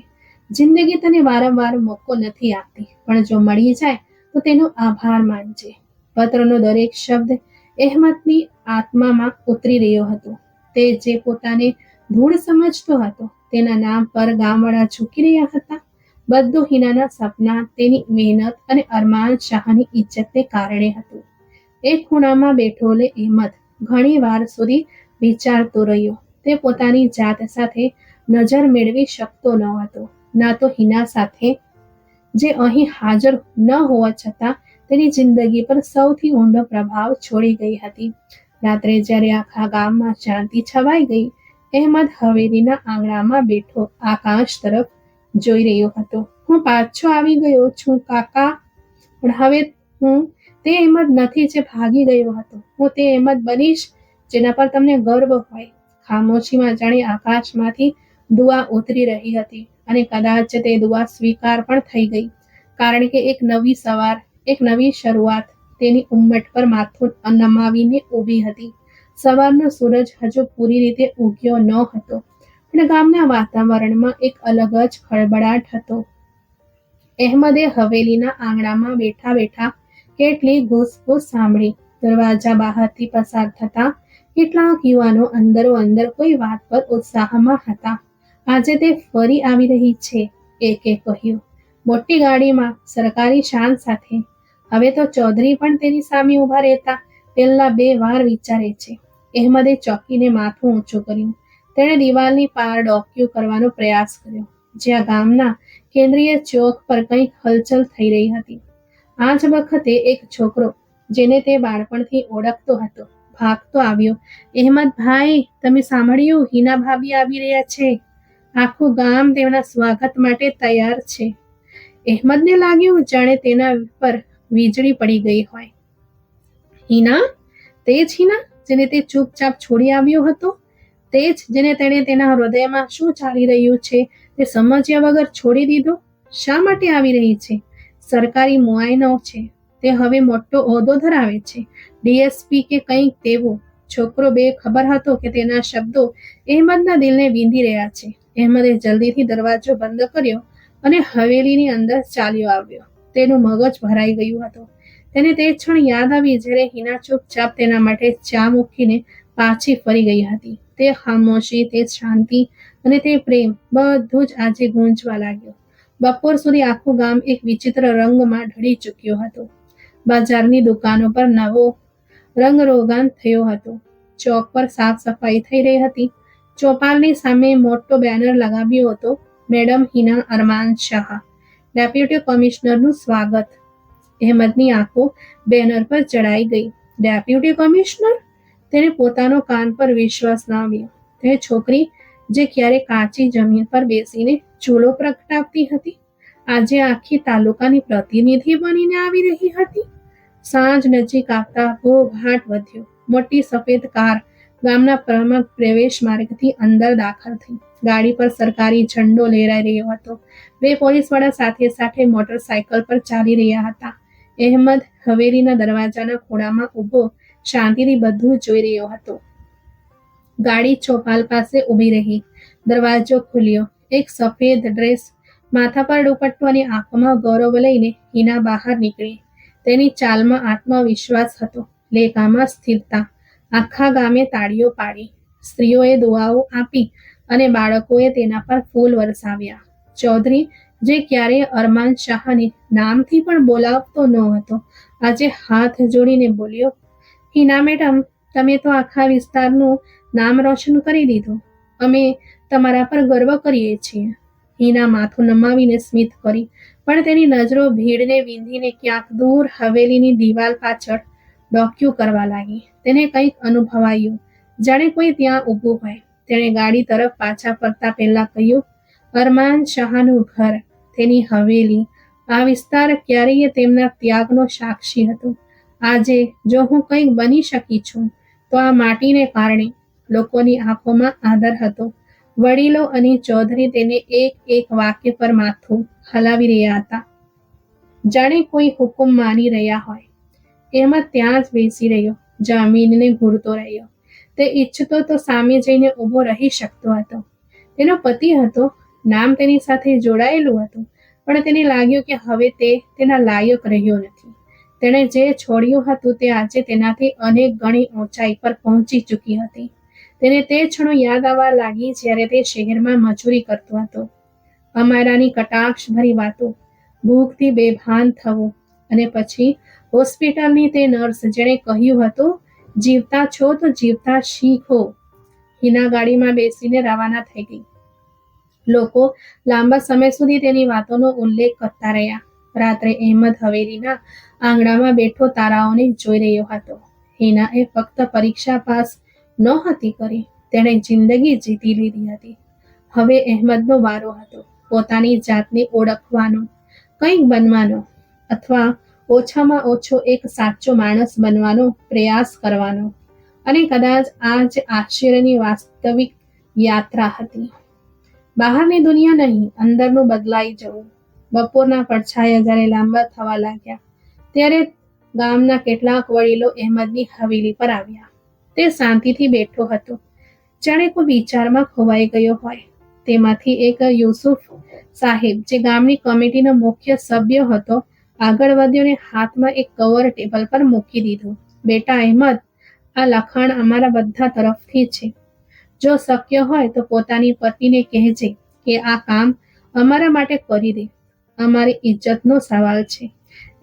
જિંદગી તને વારંવાર મોકો નથી આપતી, પણ જો મળી જાય તો તેનો આભાર માનજે. પત્રનો દરેક શબ્દ અહેમદની આત્મામાં ઉતરી રહ્યો હતો. તે જે પોતાને ધૂળ સમજતો હતો, તેના નામ પર ગામવાળા ઝૂકી રહ્યા હતા. બધું હિનાના સપના, તેની મહેનત અને અરમાન શાહની ઇજ્જતને કારણે હતું. એક ખૂણામાં બેઠોલે અહેમદ ઘણી વાર સુધી વિચારતો રહ્યો. તે પોતાની જાત સાથે નજર મેળવી શકતો ન હતો, ના તો હિના સાથે, જે અહીં હાજર ન હોવા છતાં તેની જિંદગી પર સૌથી ઊંડો પ્રભાવ છોડી ગઈ હતી. રાત્રે જ્યારે આખા ગામમાં શાંતિ છવાઈ ગઈ, અહેમદ હવેલીના આંગણામાં બેઠો આકાશ તરફ જોઈ રહ્યો હતો. હું પાછો આવી ગયો છું કાકા, પણ હવે હું તે અહેમદ નથી જે ભાગી ગયો હતો. હું તે અહેમદ બનીશ જેના પર તમને ગર્વ હોય. ખામોશીમાં જાણે આકાશમાંથી દુઆ ઉતરી રહી હતી, અને કદાચ તે દુઆ સ્વીકાર પણ થઈ ગઈ, કારણ કે એક નવી સવાર, એક નવી શરૂઆત તેની ઉમ્મત પર માથું નમાવીને ઊભી હતી. સવારનો સૂરજ હજુ પૂરી રીતે ઉગ્યો ન હતો, પણ ગામના વાતાવરણમાં એક અલગ જ ખળબળાટ હતો. અહેમદે હવેલીના આંગણામાં બેઠા બેઠા કેટલી ઘૂસપૂસ સાંભળી. દરવાજા બહારથી પસાર થતા કેટલાક યુવાનો અંદરો અંદર કોઈ વાત પર ઉત્સાહમાં હતા. આજે તે ફરી આવી રહી છે, એકે કહ્યું. મોટી ગાડીમાં સરકારી શાન સાથે. હવે તો ચૌધરી પણ તેની સામે ઊભા રહેતા પહેલા 2 વાર વિચારે છે. અહેમદે ચોંકીને માથું ઊંચું કર્યું. તેણે દિવાલની પાર ડોકિયું કરવાનો પ્રયાસ કર્યો, જ્યાં ગામના કેન્દ્રીય ચોક પર કંઈક હલચલ થઈ રહી હતી. આ જ વખતે એક છોકરો, જેને તે બાળપણથી ઓળખતો હતો, ભાગતો આવ્યો. અહેમદભાઈ, તમે સાંભળ્યું? હિના ભાભી આવી રહ્યા છે. આખું ગામ તેમના સ્વાગત માટે તૈયાર છે. અહેમદને લાગ્યું જાણે તેના પર વીજળી પડી ગઈ હોય. હિના? તે જ હિના જેને તે ચૂપચાપ છોડી આવ્યો હતો? તે જ જેને તેણે તેના હૃદયમાં શું ચાલી રહ્યું છે તે સમજ્યા વગર છોડી દીધો? શા માટે આવી રહી છે? સરકારી મુઆયનો છે. તે હવે મોટો હોદ્દો ધરાવે છે, ડીએસપી કે કંઈક તેવું. છોકરો બેખબર હતો કે તેના શબ્દો અહેમદના દિલને વીંધી રહ્યા છે. અહેમદે જલ્દીથી દરવાજો બંધ કર્યો અને હવેલીની અંદર ચાલ્યો આવ્યો. તેનું મગજ ભરાઈ ગયું હતું. તેને તે ક્ષણ યાદ આવી જ્યારે હિના ચૂપચાપ તેના માટે ચા મૂકીને પાછી ફરી ગઈ હતી. તે ખામોશી, તે શાંતિ અને તે પ્રેમ બધું જ આજે ગૂંજવા લાગ્યું. બપોર સુધી આખું ગામ એક વિચિત્ર રંગમાં ઢળી ચૂક્યું હતું. બજારની દુકાનો પર નવો રંગરોગાન થયો હતો. ચોક પર સાફ સફાઈ થઈ રહી હતી. ચોપાલની સામે મોટો બેનર લગાવ્યો હતો, મેડમ હિના અરમાન શાહ, ડેપ્યુટી કમિશનરનું સ્વાગત. અહેમદની આંખો બેનર પર ચડાઈ ગઈ. Deputy commissioner? તેને પોતાનો કાન પર વિશ્વાસ ન આવ્યો. તે છોકરી જે ક્યારે કાચી જમીન પર બેસીને ચૂલો પ્રગટાવતી હતી, આજે આખી તાલુકાની પ્રતિનિધિ બનીને આવી રહી હતી. સાંજ નજીક આવતા ઘોઘાટ વધ્યો. મોટી સફેદ કાર ગામના પ્રવેશ માર્ગથી અંદર દાખલ થઈ. ગાડી પર સરકારી ઝંડો લહેરાઈ રહ્યો હતો. 2 પોલીસવાળા સાથે સાથે મોટરસાયકલ પર ચાલી રહ્યા હતા. અહેમદ હવેલીના દરવાજાના ખૂણામાં ઊભો શાંતિથી બધું જોઈ રહ્યો હતો. ગાડી ચોપાલ પાસે ઊભી રહી. દરવાજો ખુલ્યો. એક સફેદ ડ્રેસ, માથા પર દુપટ્ટો અને આંખોમાં ગૌરવ લઈને હિના બહાર નીકળી. તેની ચાલમાં આત્મવિશ્વાસ હતો, લેખામાં સ્થિરતા. આખા ગામે તાળીઓ પાડી, સ્ત્રીઓએ દુઆઓ આપી અને બાળકોએ તેના પર ફૂલ વરસાવ્યા. ચૌધરી, જે ક્યારેય અરમાન શાહને નામથી પણ બોલાવતો ન હતો, આજે હાથ જોડીને બોલ્યો, હિના મેડમ, તમે તો આખા વિસ્તારનું નામ રોશન કરી દીધું. અમે તમારા પર ગર્વ કરીએ છીએ. હિના માથું નમાવીને સ્મિત કરી, પણ તેની નજરો ભીડને વીંધીને ક્યાંક દૂર હવેલીની દિવાલ પાછળ ડોકિયું કરવા લાગી. તેને કંઈક અનુભવાયું, જાણે કોઈ ત્યાં ઊભું હોય. તેણે ગાડી તરફ પાછા ફરતા પહેલા કહ્યું, અરમાન શાહનું ઘર, તેની હવેલી, આ વિસ્તાર ક્યારેય તેમના ત્યાગનો સાક્ષી હતો. આજે જો હું કંઈક બની શકી છું તો આ માટીને કારણે. લોકોની આંખોમાં આદર હતો. વડીલો અને ચૌધરી તેને એક એક વાક્ય પર માથું હલાવી રહ્યા હતા, જાણે કોઈ હુકુમ માની રહ્યા હોય. અહેમદ ત્યાં જ બેસી રહ્યો, જમીનને ઘૂરતો રહ્યો. તે ઈચ્છતો તો સામે જઈને ઊભો રહી શકતો હતો. તેનો પતિ હતો, નામ તેની સાથે જોડાયેલું હતું, પણ તેને લાગ્યું કે હવે તે તેના લાયક રહ્યો નથી. તેણે જે છોડ્યું હતું તે આજે તેનાથી અનેક ગણી ઊંચાઈ પર પહોંચી ચૂકી હતી. તેને તે ક્ષણો યાદ આવવા લાગી જ્યારે તે શહેરમાં મજૂરી કરતો હતો. અમારાની કટાક્ષભરી વાતો, ભૂખથી બેભાન થવું, અને પછી હોસ્પિટલની તે નર્સ જેણે કહ્યું હતું, જીવતા છો તો જીવતા શીખો. હિના ગાડીમાં બેસીને રવાના થઈ ગઈ. લોકો લાંબા સમય સુધી તેની વાતોનો ઉલ્લેખ કરતા રહ્યા. રાત્રે અહેમદ હવેલીના આંગણામાં બેઠો તારાઓને જોઈ રહ્યો હતો. હિનાએ ફક્ત પરીક્ષા પાસ નહોતી કરી, તેણે જિંદગી જીતી લીધી હતી. હવે અહેમદનો વારો હતો, પોતાની જાતને ઓળખવાનો, કંઈક બનવાનો, અથવા ઓછામાં ઓછો એક સાચો માણસ બનવાનો પ્રયાસ કરવાનો. અને કદાચ આ જ આશ્ચર્યની વાસ્તવિક યાત્રા હતી. બહારની દુનિયા નહીં, અંદરનું બદલાઈ જવું. બપોરના પડછાયા જ્યારે લાંબા થવા લાગ્યા, ત્યારે ગામના કેટલાક વડીલો અહેમદની હવેલી પર આવ્યા. તે શાંતિથી બેઠો હતો, જાણે કોઈ વિચારમાં ખોવાઈ ગયો હોય. તેમાંથી એક યુસુફ સાહેબ, જે ગામની કમિટીનો મુખ્ય સભ્ય હતો, આગળ વધ્યો અને હાથમાં એક કવર ટેબલ પર મૂકી દીધું. બેટા અહેમદ, આ લખાણ અમારા બધા તરફથી છે. જો શક્ય હોય તો પોતાની પત્નીને કહેજે કે આ કામ અમારા માટે કરી દે. અમારી ઇજ્જતનો સવાલ છે.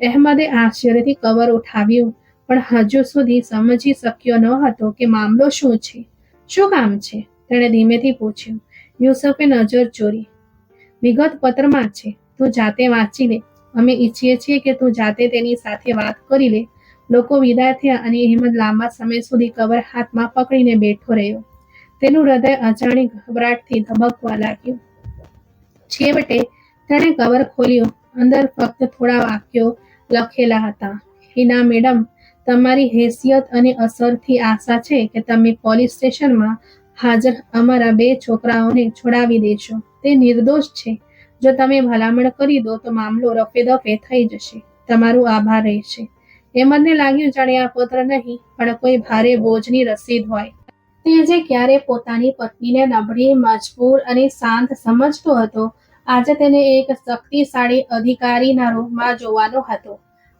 અહેમદે આશ્ચર્યથી કવર ઉઠાવ્યું, પણ હજુ સુધી સમજી શક્યો ન હતો કે મામલો શું છે. શું કામ છે? તેણે ધીમેથી પૂછ્યું. યુસુફે નજર ચોરી. વિગત પત્રમાં છે. તું જાતે વાંચી લે. અમે ઈચ્છીએ છીએ કે તું જાતે તેની સાથે વાત કરી લે. લોકો વિદાય થયા અને અહેમદ લાંબા સમય સુધી કવર હાથમાં પકડીને બેઠો રહ્યો. તેનું હૃદય અજાણી ગભરાટથી ધબકવા લાગ્યું. છેવટે તેણે કવર ખોલ્યું. અંદર ફક્ત થોડા વાક્યો લખેલા હતા. હિના મેડમ, તમારી હેસિયત અને અસરથી આશા છે કે તમે પોલીસ સ્ટેશનમાં હાજર અમારા 2 છોકરાઓને છોડાવી દેશો. તે નિર્દોષ છે. જો તમે ભલામણ કરી દો તો મામલો રફે દફે થઈ જશે. તમારું આભાર રહેશે. અહેમદને લાગ્યું જાણે આ પત્ર નહીં પણ કોઈ ભારે બોજની રસીદ હોય. તે જે ક્યારે પોતાની પત્નીને નબળી, મજબૂર અને શાંત સમજતો હતો, આજે તેને એક શક્તિશાળી અધિકારીના રૂપમાં જોવાનો હતો.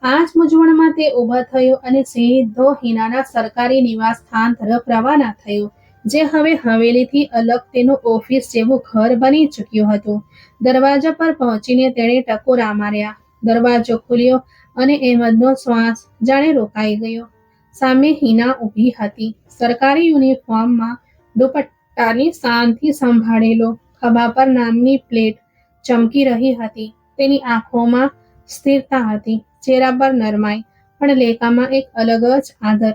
આ જ મૂંઝવણમાં તે ઊભો થયો અને સીધો હિનાના સરકારી નિવાસસ્થાન તરફ રવાના થયો, જે હવે હવેલીથી અલગ તેનું ઓફિસ જેવું ઘર બની ચૂક્યું હતું. દરવાજા પર પહોંચીને તેણે ટકોરા માર્યા. દરવાજો ખુલ્યો અને અહેમદનો શ્વાસ જાણે રોકાઈ ગયો. સામે હિના ઊભી હતી. સરકારી યુનિફોર્મમાં, દુપટ્ટાની શાનથી સંભાળેલો, ખભા પર નામની પ્લેટ ચમકી રહી હતી. તેની આંખોમાં સ્થિરતા હતી, ચહેરા પર નરમાઈ, પણ લેકામાં એક અલગ જ આદર.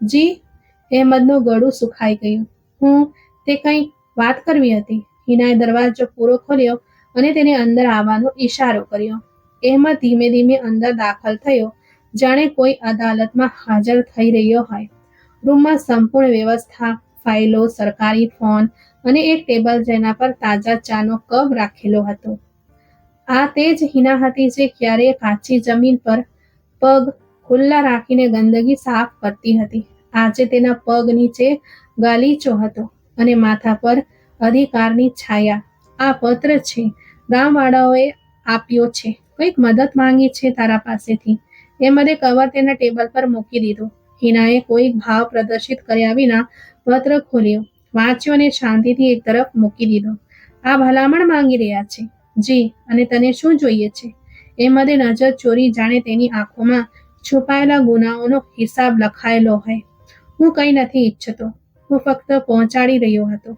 જી? અહેમદનું ગળું સુખાઈ ગયું. તે કંઈ વાત કરવી હતી. હિનાએ દરવાજો પૂરો ખોલ્યો અને તેને અંદર આવવાનો ઈશારો કર્યો. અહેમદ ધીમે ધીમે અંદર દાખલ થયો, જાણે કોઈ અદાલતમાં હાજર થઈ રહ્યો હોય. રૂમમાં સંપૂર્ણ વ્યવસ્થા, ફાઇલો, સરકારી ફોન અને એક ટેબલ જેના પર તાજા ચાનો કપ રાખેલો હતો. આ તે જ હિના હતી જે ક્યારેય કાચી જમીન પર પગ ખુલ્લા રાખીને ગંદકી સાફ કરતી હતી. આજે તેના પગ નીચે ગાલીચો હતો અને માથા પર અધિકારની છાયા. આ પત્ર છે. ગામવાળાઓએ આપ્યો છે. કંઈક મદદ માંગી છે તારા પાસેથી. અહેમદે કવર તેના ટેબલ પર મૂકી દીધું. હિનાએ કોઈ ભાવ પ્રદર્શિત કર્યા વિના પત્ર ખોલ્યો, વાંચ્યો અને શાંતિથી એક તરફ મૂકી દીધો. આ ભલામણ માંગી રહ્યા છે. જી, અને તને શું જોઈએ છે? અહેમદે નજર ચોરી, જાણે તેની આંખોમાં છુપાયેલા ગુનાઓનો હિસાબ લખાયેલો હોય. હું કંઈ નથી ઈચ્છતો. હું ફક્ત પહોંચાડી રહ્યો હતો.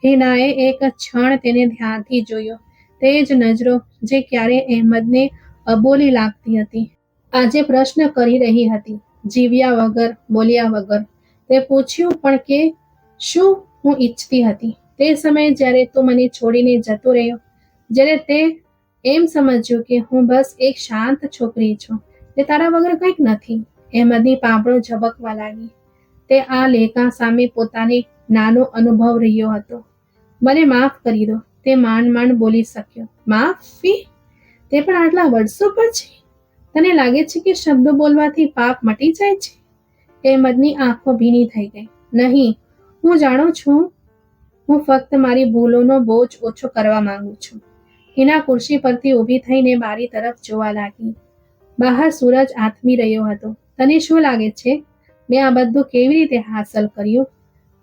હિનાએ એક ક્ષણ તેને ધ્યાનથી જોયો. તે જ નજરો જે ક્યારે અહેમદને અબોલી લાગતી હતી, આજે પ્રશ્ન કરી રહી હતી. જીવ્યા વગર, બોલ્યા વગર. તે પૂછ્યું, પણ કે શું હું ઈચ્છતી હતી? તે સમયે જ્યારે તું મને છોડીને જતો રહ્યો, જ્યારે તે એમ સમજ્યું કે હું બસ એક શાંત છોકરી છું, તે તારા વગર કંઈક નથી. અહેમદની પાંપણો ઝબકવા લાગી. તે આ લેખા સામે પોતાને નાનો અનુભવ રહ્યો હતો. મને માફ કરી દો, તે માંડ માંડ બોલી શક્યો. માફી? તે પણ આટલા વર્ષો પછી? તને લાગે છે કે શબ્દો બોલવાથી પાપ મટી જાય છે? અહેમદની આંખો ભીની થઈ ગઈ. નહીં, હું જાણું છું. હું ફક્ત મારી ભૂલોનો બોજ ઓછો કરવા માંગુ છું. હિના ખુરશી પરથી ઊભી થઈને બારી તરફ જોવા લાગી. બહાર સૂરજ આથમી રહ્યો હતો. તને શું લાગે છે મેં આ બધું કેવી રીતે હાંસલ કર્યું?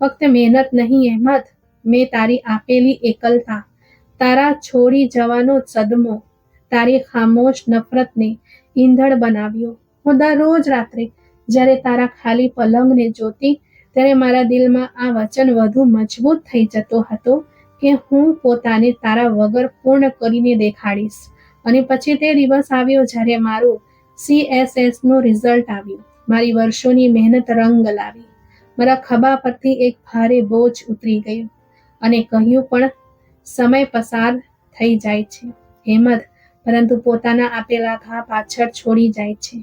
ફક્ત મહેનત નહીં અહેમદ, મેં તારી આપેલી એકલતા, તારા છોડી જવાનો સદમો, તારી ખામોશ નફરતને ઈંધણ બનાવ્યો. હું દરરોજ રાત્રે જ્યારે તારા ખાલી પલંગને જોતી, ત્યારે મારા દિલમાં આ વચન વધુ મજબૂત થઈ જતો હતો કે હું પોતાને તારા વગર પૂર્ણ કરીને દેખાડીશ. અને પછી તે દિવસ આવ્યો જ્યારે મારું CSS નું રિઝલ્ટ આવ્યું. મારી વર્ષોની મહેનત રંગ લાવી. મારા ખભા પરથી એક ભારે બોજ ઉતરી ગયો અને કહ્યું, પણ સમય પસાર થઈ જાય છે અહેમદ, પરંતુ પોતાના આપેલા ઘા પાછળ છોડી જાય છે,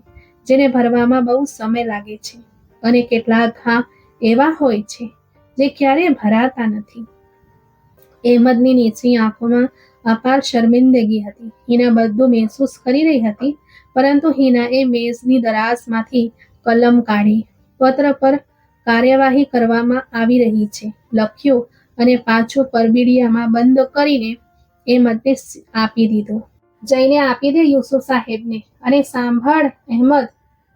જેને ભરવામાં બહુ સમય લાગે છે. અને કેટલાક ઘા એવા હોય છે જે ક્યારેય ભરાતા નથી. અહેમદની નીચી આંખોમાં અપાર શર્મિંદગી હતી. હિના બધું મહેસૂસ કરી રહી હતી, પરંતુ હિનાએ મેઝની દરાઝમાંથી કલમ કાઢી. પત્ર પર કાર્યવાહી કરવામાં આવી રહી છે લખ્યું અને પાછું પરબીડિયામાં બંધ કરીને અહેમદને આપી દીધું. જઈને આપી દે યુસુફ સાહેબને. અને સાંભળ અહેમદ.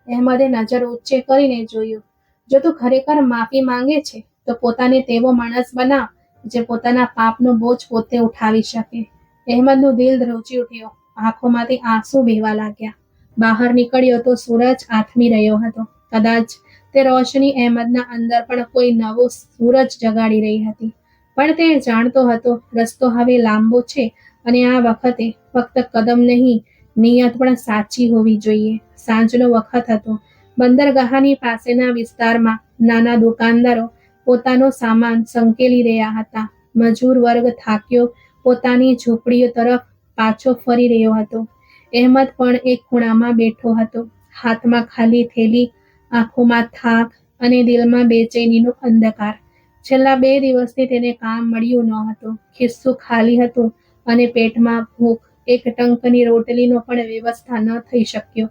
અહેમદે નજર ઊંચે કરીને જોયું. જો તું ખરેખર માફી માંગે છે તો પોતાને તેવો માણસ બનાવ જે પોતાના પાપનો બોજ પોતે ઉઠાવી શકે. અહેમદનું દિલ ધ્રુજી ઉઠ્યું, આંખોમાંથી આંસુ વહેવા લાગ્યા. બહાર નીકળ્યો તો સૂરજ આથમી રહ્યો હતો. કદાચ તે રોશની અહેમદના અંદર પણ કોઈ નવો સૂરજ જગાડી રહી હતી. પણ તે જાણતો હતો રસ્તો હવે લાંબો છે અને આ વખતે ફક્ત કદમ નહીં, નિયત પણ સાચી હોવી જોઈએ. સાંજનો વખત હતો. બંદરગાહની પાસેના વિસ્તારમાં નાના દુકાનદારો પોતાનો સામાન સંકેલી રહ્યા હતા. મજૂર વર્ગ થાક્યો પોતાની ઝૂંપડીઓ તરફ પાછો ફરી રહ્યો હતો. અહેમદ પણ એક ખૂણામાં બેઠો હતો, હાથમાં ખાલી થેલી, આંખોમાં થાક અને દિલમાં બેચેનીનો અંધકાર. છેલ્લા 2 દિવસથી તેને કામ મળ્યું ન હતું. ખિસ્સું ખાલી હતું અને પેટમાં ભૂખ. એક ટંકની રોટલીનો પણ વ્યવસ્થા ન થઈ શક્યો.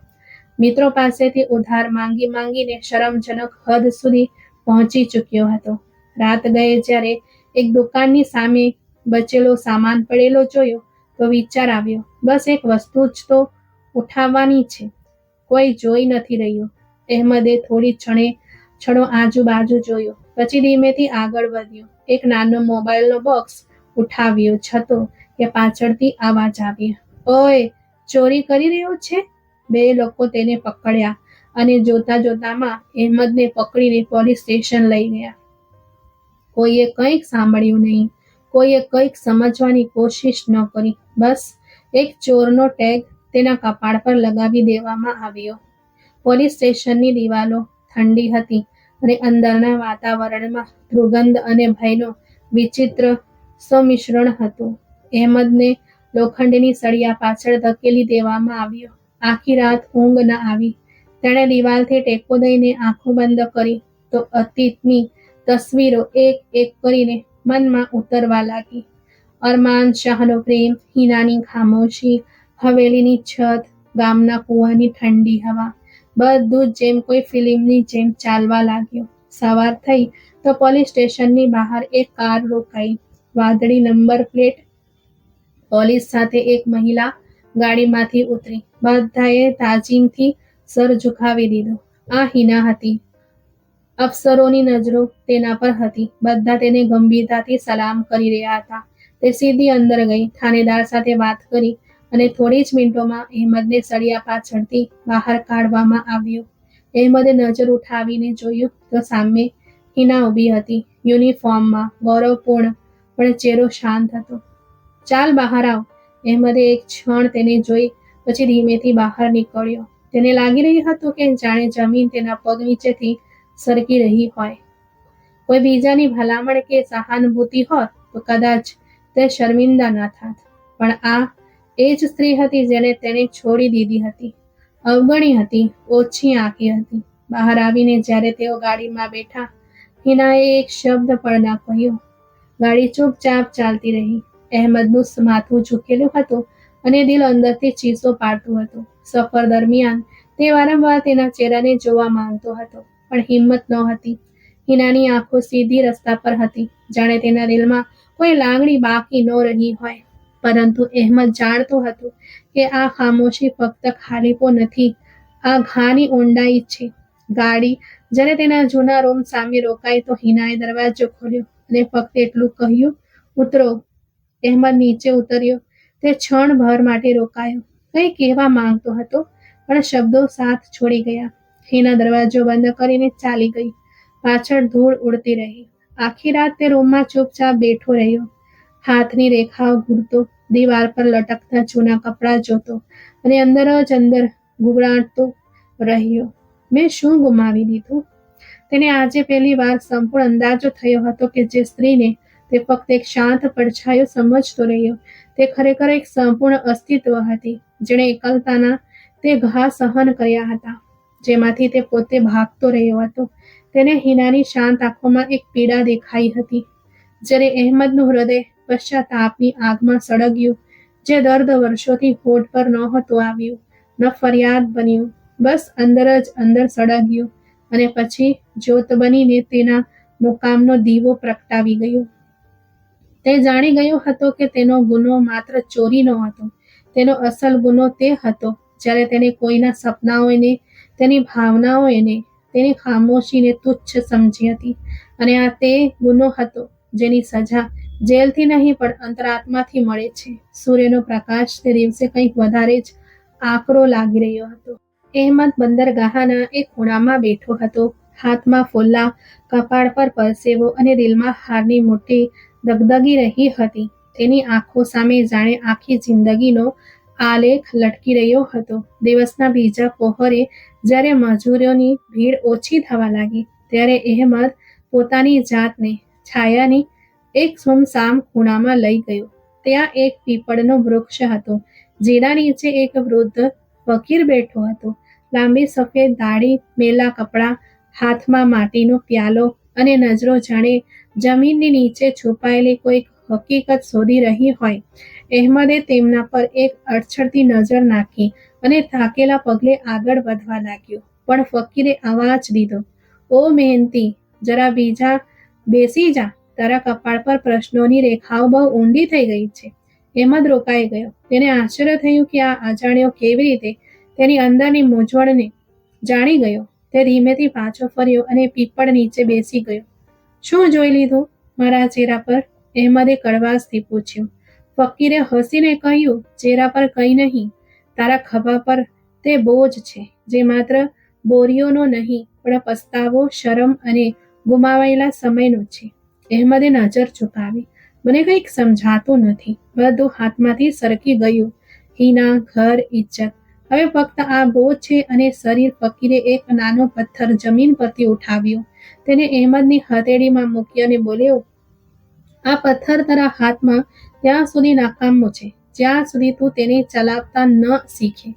મિત્રો પાસેથી ઉધાર માંગીને શરમજનક હદ સુધી પહોંચી ચૂક્યો હતો. રાત ગયે જ્યારે એક દુકાનની સામે બચેલો સામાન પડેલો જોયો તો વિચાર આવ્યો, બસ એક વસ્તુ જ તો ઉઠાવવાની છે, કોઈ જોઈ નથી રહ્યું. અહેમદે થોડી ક્ષણો આજુબાજુ જોયો, પછી ધીમેથી આગળ વધ્યો. એક નાનો મોબાઈલનો બોક્સ ઉઠાવ્યો છતો કે પાછળથી અવાજ આવ્યો, ઓય, ચોરી કરી રહ્યો છે? 2 લોકો તેને પકડ્યા અને જોતામાં અહેમદને પકડીને પોલીસ સ્ટેશન લઈ ગયા. કોઈએ કંઈક સાંભળ્યું નહીં, કોઈએ કંઈક સમજવાની કોશિશ ન કરી. બસ એક ચોરનો ટેગ તેના કપાળ પર લગાવી દેવામાં આવ્યો. પોલીસ સ્ટેશનની દિવાલો ઠંડી હતી અને અંદરના વાતાવરણમાં દુર્ગંધ અને ભયનો વિચિત્ર સંમિશ્રણ હતું. અહેમદને લોખંડની સળિયા પાછળ ધકેલી દેવામાં આવ્યો. આખી રાત ઊંઘ ન આવી. તેણે દિવાલથી ટેકો દઈને આંખો બંધ કરી તો અતીતની તસવીરો એક એક કરીને મનમાં ઉતરવા લાગી. અરમાન શાહનો પ્રેમ, હિનાની ખામોશી, હવેલીની છત, ગામના કૂવાની ઠંડી હવા, બધું જ જેમ કોઈ ફિલ્મની જેમ ચાલવા લાગ્યું. સવાર થઈ તો પોલીસ સ્ટેશનની બહાર એક કાર રોકાઈ. વાદળી નંબર પ્લેટ. પોલીસ સાથે એક મહિલા ગાડીમાંથી ઉતરી. બધાએ તાજીમથી સર ઝુકાવી દીધું. આ હિના હતી. અફસરોની નજરો તેના પર હતી. બધા તેને ગંભીરતાથી સલામ કરી રહ્યા હતા. તે સીધી અંદર ગઈ, થાનેદાર સાથે વાત કરી અને થોડી જ મિનિટોમાં અહેમદને સળિયા પાછળથી બહાર કાઢવામાં આવ્યો. અહેમદે નજર ઉઠાવીને જોયું તો સામે હિના ઊભી હતી, યુનિફોર્મમાં, ગૌરવપૂર્ણ, પણ ચહેરો શાંત હતો. ચાલ બહાર આવ. અહેમદે એક ક્ષણ તેને જોઈ, પછી ધીમેથી બહાર નીકળ્યો. તેને લાગી રહ્યું હતું કે જાણે જમીન તેના પગ નીચેથી સરકી રહી હોય. કોઈ બીજાની ભલામણ કે સહાનુભૂતિ હોત તો કદાચ તે શર્મિંદા ન થાત. પણ આ એ જ સ્ત્રી હતી જેને તેણે છોડી દીધી હતી, અવગણી હતી, ઓછી આંકી હતી. બહાર આવીને જ્યારે તેઓ ગાડીમાં બેઠા, હિનાએ એક શબ્દ પણ ન કહ્યો. ગાડી ચૂપચાપ ચાલતી રહી. અહેમદનું માથું ઝૂકેલું હતું અને દિલ અંદરથી ચીસો પાડતું હતું. સફર દરમિયાન તે વારંવાર તેના ચહેરાને જોવા માંગતો હતો, પણ હિંમત નહોતી. હિનાની આંખો સીધી રસ્તા પર હતી, જાણે તેના દિલમાં કોઈ લાગણી બાકી ન રહી હોય. પરંતુ અહેમદ જાણતો હતો કે આ ખામોશી ફક્ત ખાલીપો નથી, આ ઘાની ઊંડાઈ છે. ગાડી જ્યારે તેના જૂના રૂમ સામે રોકાઈ તો હિનાએ દરવાજો ખોલ્યો અને ફક્ત એટલું કહ્યું, ઉતરો. અહેમદ નીચે ઉતર્યો. તે ક્ષણભર માટે રોકાયો. કંઈ કહેવા માંગતો હતો, પણ શબ્દો સાથ છોડી ગયા. હિના દરવાજો બંધ કરીને ચાલી ગઈ. પાછળ ધૂળ ઉડતી રહી. આખી રાત તે રૂમમાં ચૂપચાપ બેઠો રહ્યો, હાથની રેખાઓ ઘૂરતો, દિવાલ પર લટકતા જૂના કપડાં જોતો અને અંદર જ અંદર ગુંગળાતો રહ્યો. મેં શું ગુમાવી દીધું? તેને આજે પહેલી વાર સંપૂર્ણ અંદાજો થયો હતો કે જે સ્ત્રીને તે ફક્ત એક શાંત પડછાયો સમજતો રહ્યો, તે ખરેખર એક સંપૂર્ણ અસ્તિત્વ હતી, જેણે એકલતાના તે ઘા સહન કર્યા હતા, જેમાંથી તે પોતે ભાગતો રહ્યો હતો. તેને હિનાની શાંત આંખોમાં એક પીડા દેખાઈ હતી. જ્યારે અહેમદનું હૃદય પશ્ચાતાપની આગમાં સળગ્યું, જે દર્દ વર્ષોથી હોઠ પર નહોતું આવ્યું, ન ફરિયાદ બન્યું, બસ અંદર જ અંદર સળગ્યું અને પછી જ્યોત બનીને તેના મુકામનો દીવો પ્રગટાવી ગયું. તે જાણી ગયો હતો કે તેનો ગુનો માત્ર ચોરી નહોતો. તેનો અસલ ગુનો તે હતો જ્યારે તેણે કોઈના સપનાઓને, તેની ભાવનાઓને તેની ખામોશીને તુચ્છ સમજી હતી, અને આ તે ગુનો હતો જેની સજા જેલથી નહીં પણ અંતરાત્માથી મળે છે. સૂર્યનો પ્રકાશ તે દિવસે કંઈક વધારે જ આકરો લાગી રહ્યો હતો. અહેમદ બંદરગાહના એક ખૂણામાં બેઠો હતો. હાથમાં ફોલ્લા, કપાળ પર પરસેવો અને દિલમાં હારની મુઠ્ઠી દગદગી રહી હતી. તેની આંખો સામે જાણે આખી જિંદગીનો આલેખ લટકી રહ્યો હતો. દિવસના બીજા પહોરે જ્યારે મજૂરોની ભીડ ઓછી થવા લાગી, ત્યારે અહેમદ પોતાની જાતને છાયાની એક સુમસામ ખૂણામાં લઈ ગયો. ત્યાં એક પીપળનો વૃક્ષ હતો, જેના નીચે એક વૃદ્ધ ફકીર બેઠો હતો. લાંબી સફેદ દાઢી, મેલા કપડાં, હાથમાં માટીનો પ્યાલો અને નજરો જાણે જમીનની નીચે છુપાયેલી કોઈક હકીકત શોધી રહી હોય. અહેમદે તેમના પર એક અડછડતી નજર નાખી અને થાકેલા પગલે આગળ વધવા લાગ્યો. પણ ફકીરે અવાજ દીધો, "ઓ મહેનતી, જરા બેસી જા. તારા કપાળ પર પ્રશ્નોની રેખાઓ બહુ ઊંડી થઈ ગઈ છે." અહેમદ રોકાઈ ગયો. તેને આશ્ચર્ય થયું કે આ અજાણ્યો કેવી રીતે તેની અંદરની મૂંઝવણને જાણી ગયો. તે ધીમેથી પાછો ફર્યો અને પીપળ નીચે બેસી ગયો. "શું જોઈ લીધું મારા ચહેરા પર?" અહેમદે કડવાશથી પૂછ્યું. ફકીરે હસીને કહ્યું, "ચહેરા પર કંઈ નહીં. તારા ખભા પર તે બોજ છે, જે માત્ર બોરીઓનો નહીં, પણ પસ્તાવો, શરમ અને ગુમાવાયેલા સમયનો છે." અહેમદે નજર ઝુકાવી. "મને કંઈક સમજાતું નથી. બધું હાથમાંથી સરકી ગયું. હિના, ઘર, ઇજ્જત. હવે ફક્ત આ બોજ છે અને શરીર." ફકીરે એક નાનો પથ્થર જમીન પરથી ઉઠાવ્યો, તેને અહેમદની હથેળીમાં મૂકી અને બોલ્યો, "આ પથ્થર તારા હાથમાં ત્યાં સુધી નકામો છે, જ્યાં સુધી તું તેને ચલાવતા ન શીખે.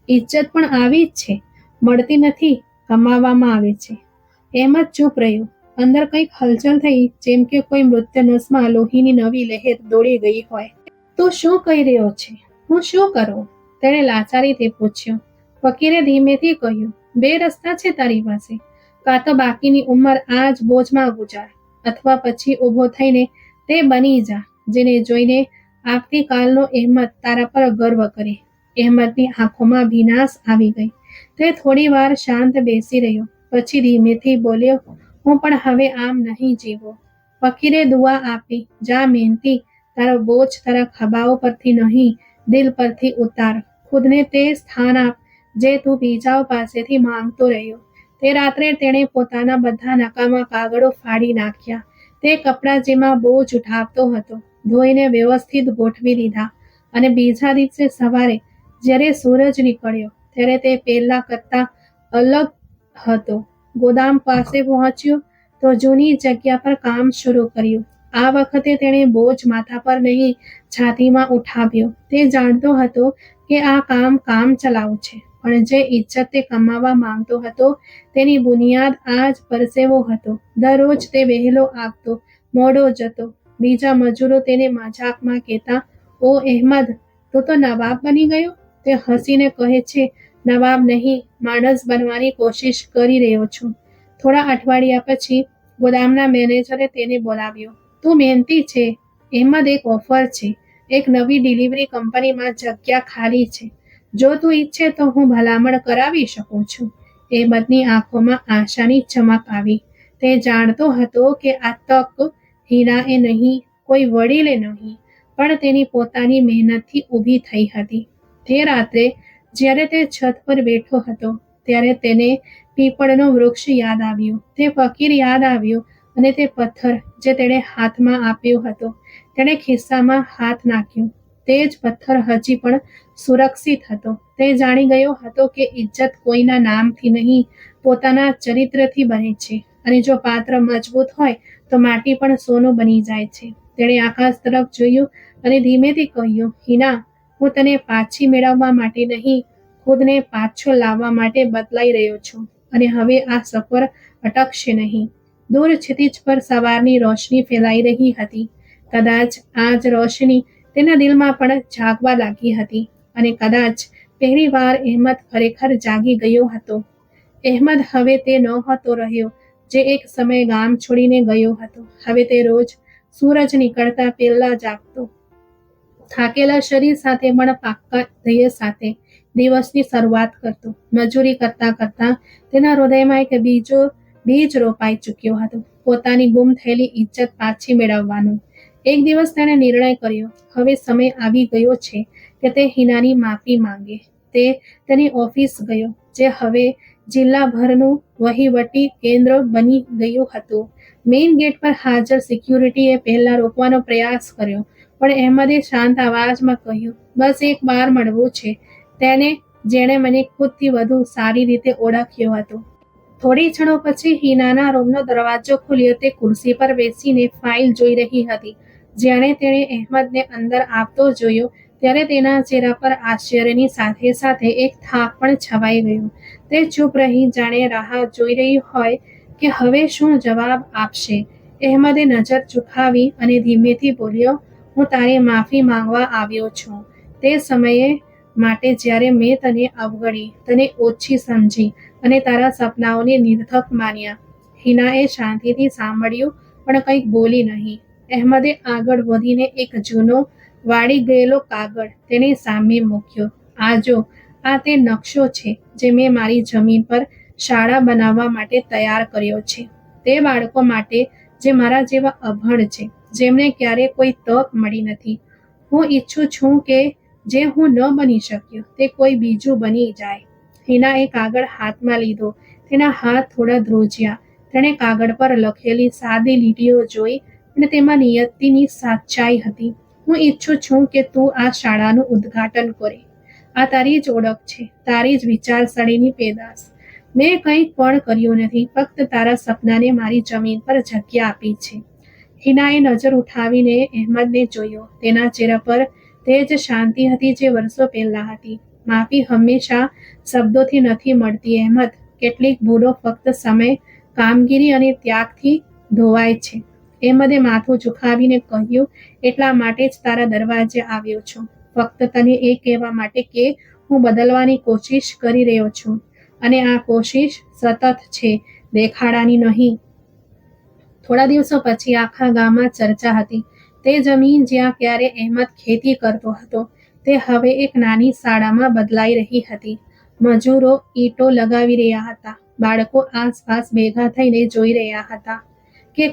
ઇજ્જત પણ આવી જ છે. મળતી નથી, કમાવામાં આવે છે." અહેમદ ચૂપ રહ્યો. અંદર કંઈક હલચલ થઈ, જેમ કે કોઈ મૃત્યુ નસમાં લોહીની નવી લહેર દોડી ગઈ હોય. "તું શું કહી રહ્યો છે? હું શું કરું?" તેણે લાચારીથી પૂછ્યું. ફકીરે ધીમેથી કહ્યું, "બે રસ્તા છે તારી પાસે. કાં તો બાકીની ઉંમર આ જ બોજમાં ગુજાર, અથવા પછી ઊભો થઈને તે બની જા જેને જોઈને આવતીકાલનો અહેમદ તારા પર ગર્વ કરે." અહેમદની આંખોમાં ભીનાશ આવી ગઈ. તે થોડી વાર શાંત બેસી રહ્યો. પછી ધીમેથી બોલ્યો, "હું પણ હવે આમ નહીં જીવો." ફકીરે દુઆ આપી, "જા મહેનતી, તારો બોજ તારા ખભાઓ પરથી નહીં, દિલ પરથી ઉતાર. ખુદને તે સ્થાન આપ જે તું બીજાઓ પાસેથી માંગતો રહ્યો." તે રાત્રે તેણે પોતાના બધા નકામા કાગળો ફાડી નાખ્યા. તે કપડાં જેમાં બોજ ઉઠાવતો હતો, ધોઈને વ્યવસ્થિત ગોઠવી દીધા, અને બીજા દિવસે સવારે જ્યારે સૂરજ નીકળ્યો, ત્યારે તે પહેલા કરતાં અલગ હતો. ગોદામ પાસે પહોંચ્યો તો જૂની જગ્યા પર કામ શરૂ કર્યું. આ વખતે તેણે બોજ માથા પર નહીં, છાતીમાં ઉઠાવ્યો. તે જાણતો હતો કે આ કામ ચલાવ છે, પણ જે ઇજ્જત તે કમાવા માંગતો હતો, તેની બુનિયાદ આ જ પરસેવો હતો. દરરોજ તે વહેલો આવતો, મોડો જતો. બીજા મજૂરો તેને મજાકમાં કહેતા, "ઓ અહેમદ, તું તો નવાબ બની ગયો." તે હસીને કહે છે, "નવાબ નહીં, માણસ બનવાની કોશિશ કરી રહ્યો છું." થોડા અઠવાડિયા પછી ગોદામના મેનેજરે તેને બોલાવ્યો. "તું મહેનતી છે, અહેમદ, એક ઓફર છે. એક નવી ડિલિવરી કંપનીમાં જગ્યા ખાલી છે. જો તું ઈચ્છે તો હું ભલામણ કરાવી શકું છું." અહેમદની આંખોમાં આશાની ચમક આવી. તે જાણતો હતો કે આ તક હિનાએ નહીં, કોઈ વડીલે નહીં, પણ તેની પોતાની મહેનતથી ઊભી થઈ હતી. તે રાત્રે જ્યારે તે છત પર બેઠો હતો, ત્યારે તેને પીપળનો વૃક્ષ યાદ આવ્યું, તે ફકીર યાદ આવ્યો, અને તે પથ્થર જે તેણે હાથમાં આપ્યો હતો. તેણે ખિસ્સામાં હાથ નાખ્યો. તે જ પથ્થર હજી પણ સુરક્ષિત હતો. તે જાણી ગયો હતો કે ઇજ્જત કોઈના નામથી નહીં, પોતાના ચરિત્રથી બને છે, અને જો પાત્ર મજબૂત હોય તો માટી પણ સોનું બની જાય છે. તેણે આકાશ તરફ જોયું અને ધીમેથી કહ્યું, "હિના, હું તને પાછી મેળવવા માટે નહીં, ખુદને પાછો લાવવા માટે બદલાઈ રહ્યો છું, અને હવે આ સફર અટકશે નહીં." દૂર ક્ષિતિજ પર સવારની રોશની ફેલાઈ રહી હતી. કદાચ આ જ રોશની તેના દિલમાં પણ જાગવા લાગી હતી, અને કદાચ પહેલી વાર અહેમદ ખરેખર જાગી ગયો હતો. અહેમદ હવે તે નહોતો રહ્યો જે એક સમયે ગામ છોડીને ગયો હતો. હવે તે રોજ સૂરજ નીકળતા પહેલા જાગતો, થાકેલા શરીર સાથે પણ પાક્કા ધ્યેય સાથે. દિવસની શરૂઆત કરતો. મજૂરી કરતા કરતા તેના હૃદયમાં એક બીજો બીજ રોપાઈ ચૂક્યો હતો, પોતાની ગુમ થયેલી ઇજ્જત પાછી મેળવવાનું. એક દિવસ તેણે નિર્ણય કર્યો, હવે સમય આવી ગયો છે કે તે હિનાની માફી માંગે. તે તેની ઓફિસ ગયો, જે હવે જિલ્લાભરનું વહીવટી કેન્દ્ર બની ગયું હતું. મેઇન ગેટ પર હાજર સિક્યુરિટીએ પહેલા રોકવાનો પ્રયાસ કર્યો, પણ અહેમદે શાંત અવાજમાં કહ્યું, બસ એક વાર મળવું છે. જેણે મને ખુદથી વધુ સારી રીતે ઓળખ્યો હતો. થોડી ક્ષણો પછી હિનાના રૂમનો દરવાજો ખુલ્યો. તે ખુરશી પર બેસીને ફાઇલ જોઈ રહી હતી. જ્યારે તેણે અહેમદને અંદર આવતો જોયો, ત્યારે તેના ચહેરા પર આશ્ચર્યની સાથે સાથે એક થાક પણ છવાઈ ગયો. તે ચૂપ રહી, જાણે રાહ જોઈ રહી હોય કે હવે શું જવાબ આપશે. અહેમદે નજર ઝુકાવી અને ધીમેથી બોલ્યો, હું તારી માફી માંગવા આવ્યો છું. તે સમયે માટે જ્યારે મેં તને અવગણી, તને ઓછી સમજી અને તારા સપનાઓને નિરર્થક માન્યા. હિનાએ શાંતિથી સાંભળ્યું, પણ કંઈક બોલી નહીં. અહેમદે આગળ વધીને એક જૂનો વાળી ગયેલો કાગળ તેની સામે મૂક્યો. આ જો, આ તે નકશો છે જે મેં મારી જમીન પર શાળા બનાવવા માટે તૈયાર કર્યો છે. તે બાળકો માટે જે મારા જેવા અભણ છે, જેમને ક્યારેય કોઈ તક મળી નથી. હું ઈચ્છું છું કે જે હું ન બની શક્યો તે કોઈ બીજું બની જાય. હિનાએ કાગળ હાથમાં લીધો. તેના હાથ થોડા ધ્રુજ્યા. તેણે કાગળ પર લખેલી સાદી લીટીઓ જોઈ અને તેમાં નિયતિની સચ્ચાઈ હતી. હું ઈચ્છું છું કે તું આ શાળાનું ઉદ્ઘાટન કરે. આ તારી જ ઓળખ છે, તારી જ વિચારસરણીની પેદાશ. મેં કંઈ પણ કર્યું નથી, ફક્ત તારા સપનાને મારી જમીન પર જગ્યા આપી છે. હિનાએ નજર ઉઠાવીને અહેમદને જોયો. તેના ચહેરા પર તે જ શાંતિ હતી જે વર્ષો પહેલા હતી. માફી હંમેશા શબ્દોથી નથી મળતી અહેમદ. કેટલીક ભૂલો ફક્ત સમય, કામગીરી અને ત્યાગથી ધોવાય છે. અહેમદે માથું ઝુકાવીને કહ્યું, એટલા માટે જ તારા દરવાજે આવ્યો છું. ફક્ત તને એ કહેવા માટે કે હું બદલવાની કોશિશ કરી રહ્યો છું, અને આ કોશિશ સતત છે, દેખાડાની નહીં. થોડા દિવસો પછી આખા ગામમાં ચર્ચા હતી. તે જમીન જ્યાં ક્યારે અહેમદ ખેતી કરતો હતો, તે હવે એક નાની શાળામાં બદલાઈ રહી હતી. મજૂરો ઈંટો લગાવી રહ્યા હતા. બાળકો આસપાસ ભેગા થઈને જોઈ રહ્યા હતા કે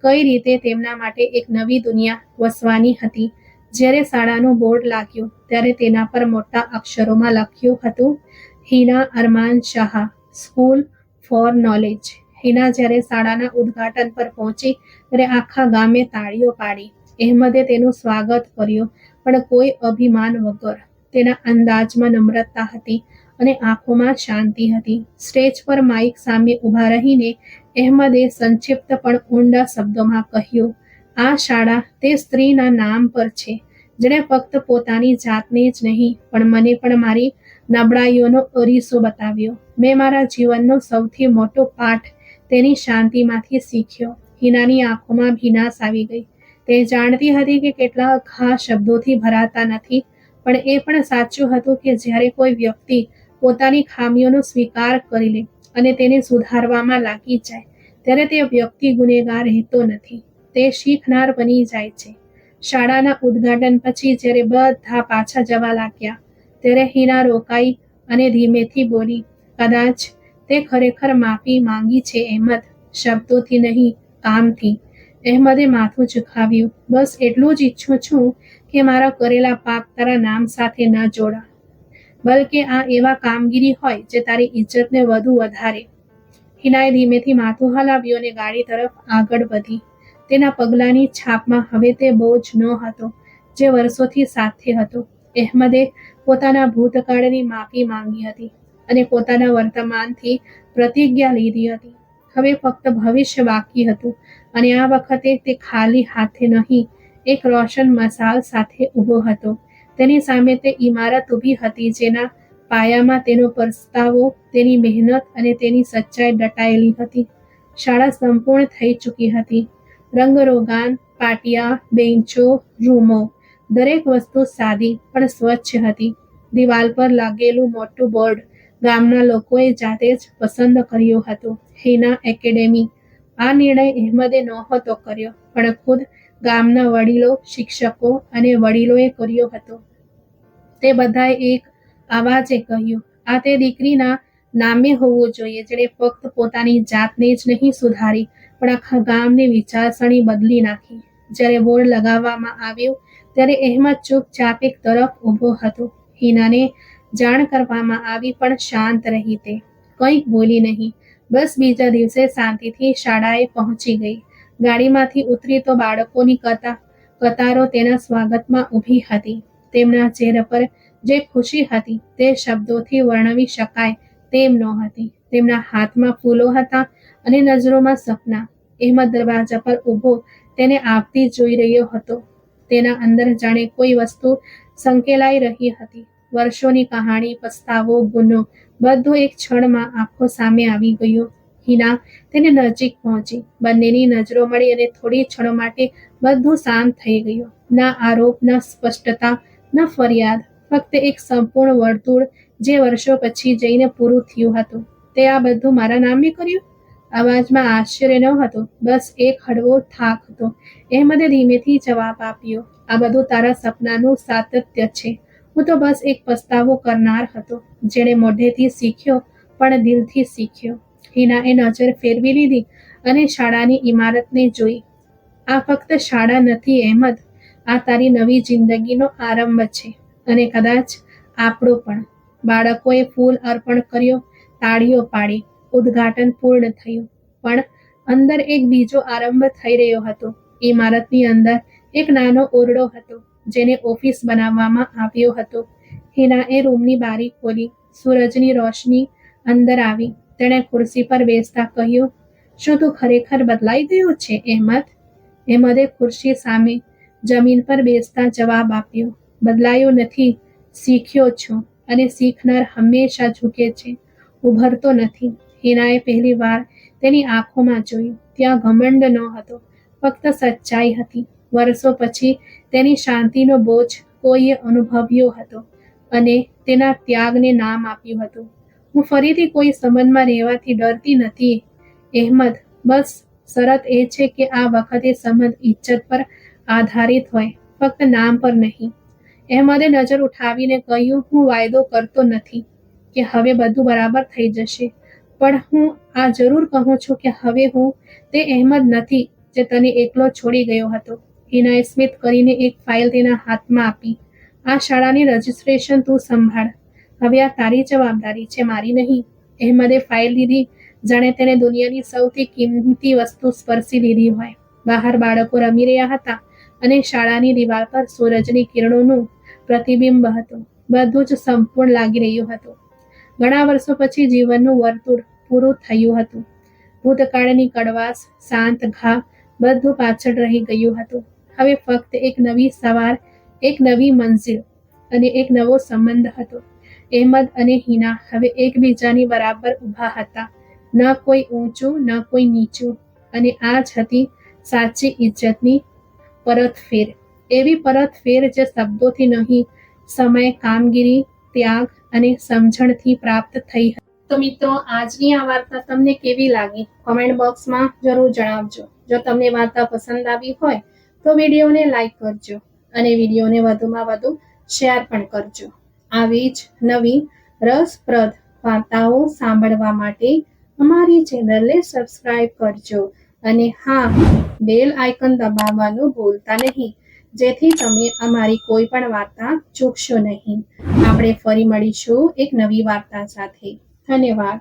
કઈ રીતે તેમના માટે એક નવી દુનિયા વસવાની હતી. જ્યારે શાળાનું બોર્ડ લાગ્યું, ત્યારે તેના પર મોટા અક્ષરોમાં લખ્યું હતું, Hina Arman Shah, school for knowledge. Hina જ્યારે શાળાના ઉદ્ઘાટન પર પહોંચી, ત્યારે આખા ગામે તાળીઓ પાડી. અહેમદે તેનું સ્વાગત કર્યું, પણ કોઈ અભિમાન વગર. તેના અંદાજમાં નમ્રતા હતી અને આંખોમાં શાંતિ હતી. સ્ટેજ પર માઇક સામે ઊભા રહીને અહેમદે સંક્ષિપ્ત પણ ઊંડા શબ્દોમાં કહ્યું, આ શાળા તે સ્ત્રીના નામ પર છે, જેણે ફક્ત પોતાની જાતને જ નહીં, પણ મને પણ મારી નબળાઈઓનો અરીસો બતાવ્યો. મેં મારા જીવનનો સૌથી મોટો પાઠ તેની શાંતિમાંથી શીખ્યો. હિનાની આંખોમાં ભીનાશ આવી ગઈ. તે જાણતી હતી કે કેટલાક ઘા શબ્દોથી ભરાતા નથી, પણ એ પણ સાચું હતું કે જ્યારે કોઈ વ્યક્તિ પોતાની ખામીઓનો સ્વીકાર કરી લે અને તેને સુધારવામાં લાગી જાય, ત્યારે તે વ્યક્તિ ગુનેગાર રહેતો નથી, તે શીખનાર બની જાય છે. શાળાના ઉદ્ઘાટન પછી જ્યારે બધા પાછા જવા લાગ્યા, ત્યારે હિના રોકાઈ અને ધીમેથી બોલી, કદાચ તે ખરેખર માફી માંગી છે અહેમદ, શબ્દોથી નહીં, કામથી. અહેમદે માથું ઝુકાવ્યું, બસ એટલું જ ઈચ્છું છું કે મારા કરેલા પાપ તારા નામ સાથે ન જોડા, બલકે આ એવા કામગીરી હોય જે તારી ઇજ્જતને વધુ વધારે. હિનાએ ધીમેથી માથું હલાવ્યું અને ગાડી તરફ આગળ વધી. તેના પગલાંની છાપમાં હવે તે બોજ ન હતો જે વર્ષોથી સાથે હતો. અહેમદે પોતાના ભૂતકાળની માફી માંગી હતી અને પોતાના વર્તમાનથી પ્રતિજ્ઞા લીધી હતી. હવે ફક્ત ભવિષ્ય બાકી હતું, અને આ વખતે તે ખાલી હાથે નહીં, એક રોશન મશાલ સાથે ઊભો હતો. તેની સામે તે ઇમારત ઊભી હતી જેના પાયામાં તેનો પસ્તાવો, તેની મહેનત અને તેની સચ્ચાઈ દટાયેલી હતી. શાળા સંપૂર્ણ થઈ ચૂકી હતી. રંગરોગાન, પાટિયા, બેન્ચો, રૂમો, દરેક વસ્તુ સાદી પણ સ્વચ્છ હતી. દિવાલ પર લાગેલું મોટું બોર્ડ ગામના લોકોએ જાતે જ પસંદ કર્યું હતું, હિના એકેડેમી. આ નિર્ણય અહેમદે નહોતો કર્યો, પણ ખુદ ગામના વડીલો, શિક્ષકો અને વડીલોએ કર્યો હતો. તે બધાએ એક આવાજે કહ્યું, આ તે દીકરીના નામે હોવું જોઈએ, જેણે ફક્ત પોતાની જાતને જ નહીં સુધારી પણ આખા ગામની વિચારસરણી બદલી નાખી. જ્યારે બોર્ડ લગાવવામાં આવ્યું ત્યારે અહેમદ ચૂપચાપ એક તરફ ઊભો હતો. હિનાને જાણ કરવામાં આવી પણ શાંત રહી. તે કંઈક બોલી નહીં. બસ બીજા દિવસે શાંતિથી શાળાએ પહોંચી ગઈ. ગાડીમાંથી ઉતરી તો બાળકોની કતારો તેના સ્વાગતમાં ઊભી હતી. તેમના ચહેરા પર જે ખુશી હતી તે શબ્દોથી વર્ણવી શકાય તેમ નહોતી. તેમના હાથમાં ફૂલો હતા અને નજરોમાં સપના. અહેમદ દરવાજા પર ઊભો તેને આવતી જોઈ રહ્યો હતો. તેના અંદર જાણે કોઈ વસ્તુ સંકેલાઈ રહી હતી. વર્ષોની કહાણી, પસ્તાવો, ગુનો બધું એક ક્ષણમાં આંખો સામે આવી ગયો. હિના તેને નજીક પહોંચી. બંનેની નજરો મળી અને થોડી ક્ષણો માટે બધું શાંત થઈ ગયું. ના આરોપ, ન સ્પષ્ટતા, ન ફરિયાદ, ફક્ત એક સંપૂર્ણ વર્તુળ જે વર્ષો પછી જઈને પૂરું થયું હતું. તે આ બધું મારા નામે કર્યું? અવાજમાં આશ્ચર્ય ન હતો, બસ એક હળવો થાક હતો. અહેમદે ધીમેથી જવાબ આપ્યો, આ બધું તારા સપનાનું સાતત્ય છે. હું તો બસ એક પસ્તાવો કરનાર હતો, જેણે મોઢેથી શીખ્યો પણ દિલથી શીખ્યો. હિનાએ નજર ફેરવી લીધી અને શાળાની ઇમારતને જોઈ. આ ફક્ત શાળા નથી અહેમદ, આ તારી નવી જિંદગીનો આરંભ છે અને કદાચ આપણો પણ. બાળકોએ ફૂલ અર્પણ કર્યો, તાળીઓ પાડી, ઉદ્ઘાટન પૂર્ણ થયું. પણ અંદર એક બીજો આરંભ થઈ રહ્યો હતો. ઇમારતની અંદર એક નાનો ઓરડો હતો જેને ઓફિસ બનાવવામાં આવ્યો હતો. હિનાએ રૂમની બારી ખોલી. સૂરજની રોશની અંદર આવી. તેણે ખુરશી પર બેસતા કહ્યું, શું તું ખરેખર બદલાઈ ગયો છે અહેમદ? અહેમદે ખુરશી સામે જમીન પર બેસતા જવાબ આપ્યો, બદલાયો નથી, શીખ્યો છું અને શીખનાર હંમેશા ઝૂકે છે, ઉભરતો નથી. હિનાએ પહેલી વાર તેની આંખોમાં જોયું. ત્યાં ઘમંડ નહોતો, ફક્ત સચ્ચાઈ હતી. વર્ષો પછી તેની શાંતિનો બોજ કોઈએ અનુભવ્યો હતો અને તેના ત્યાગને નામ આપ્યું હતું. હું ફરીથી કોઈ સંબંધમાં રહેવાથી ડરતી નથી અહેમદ, બસ શરત એ છે કે આ વખતે સંબંધ ઇજ્જત પર આધારિત હોય, ફક્ત નામ પર નહીં. અહેમદે નજર ઉઠાવીને કહ્યું, હું વાયદો કરતો નથી કે હવે બધું બરાબર થઈ જશે, પણ હું આ જરૂર કહું છું કે હવે હું તે અહેમદ નથી જે તને એકલો છોડી ગયો હતો. હિનાએ સ્મિત કરીને એક ફાઇલ તેના હાથમાં આપી. આ શાળાની રજિસ્ટ્રેશન તું સંભાળ. હવે આ તારી જવાબદારી છે, મારી નહીં. અહેમદે ફાઇલ લીધી જાણે તેને દુનિયાની સૌથી કિંમતી વસ્તુ સ્પર્શી લીધી હોય. બહાર બાળકો રમી રહ્યા હતા અને શાળાની દિવાલ પર સૂરજની કિરણોનું પ્રતિબિંબ હતું. બધું જ સંપૂર્ણ લાગી રહ્યું હતું. ઘણા વર્ષો પછી જીવનનું વર્તુળ પૂરું થયું હતું. ભૂતકાળની કડવાશ, શાંત ઘા બધું પાછળ રહી ગયું હતું. હવે ફક્ત એક નવી સવાર, એક નવી મંઝિલ અને એક નવો સંબંધ હતો. અહેમદ અને હિના હવે એકબીજાની બરાબર ઊભા હતા, ન કોઈ ઊંચું ન કોઈ નીચું. અને આ જ હતી સાચી ઇજ્જતની પરતફેર. એવી પરતફેર જે શબ્દોથી નહીં, સમય, કામગીરી, ત્યાગ અને સમજણથી પ્રાપ્ત થઈ હતી. તો મિત્રો, આજની આ વાર્તા તમને કેવી લાગી? કોમેન્ટ બોક્સમાં જરૂર જણાવજો. જો તમને વાર્તા પસંદ આવી હોય તો વિડીયોને લાઈક કરજો અને વિડીયોને વધુમાં વધુ શેર પણ કરજો. આવી જ નવી રસપ્રદ વાર્તાઓ સાંભળવા માટે અમારી ચેનલને સબસ્ક્રાઇબ કરજો અને હા, બેલ આઇકન દબાવવાનું ભૂલતા નહીં, જેથી તમે અમારી કોઈ પણ વાર્તા ચૂકશો નહીં. આપણે ફરી મળીશું એક નવી વાર્તા સાથે. ધન્યવાદ.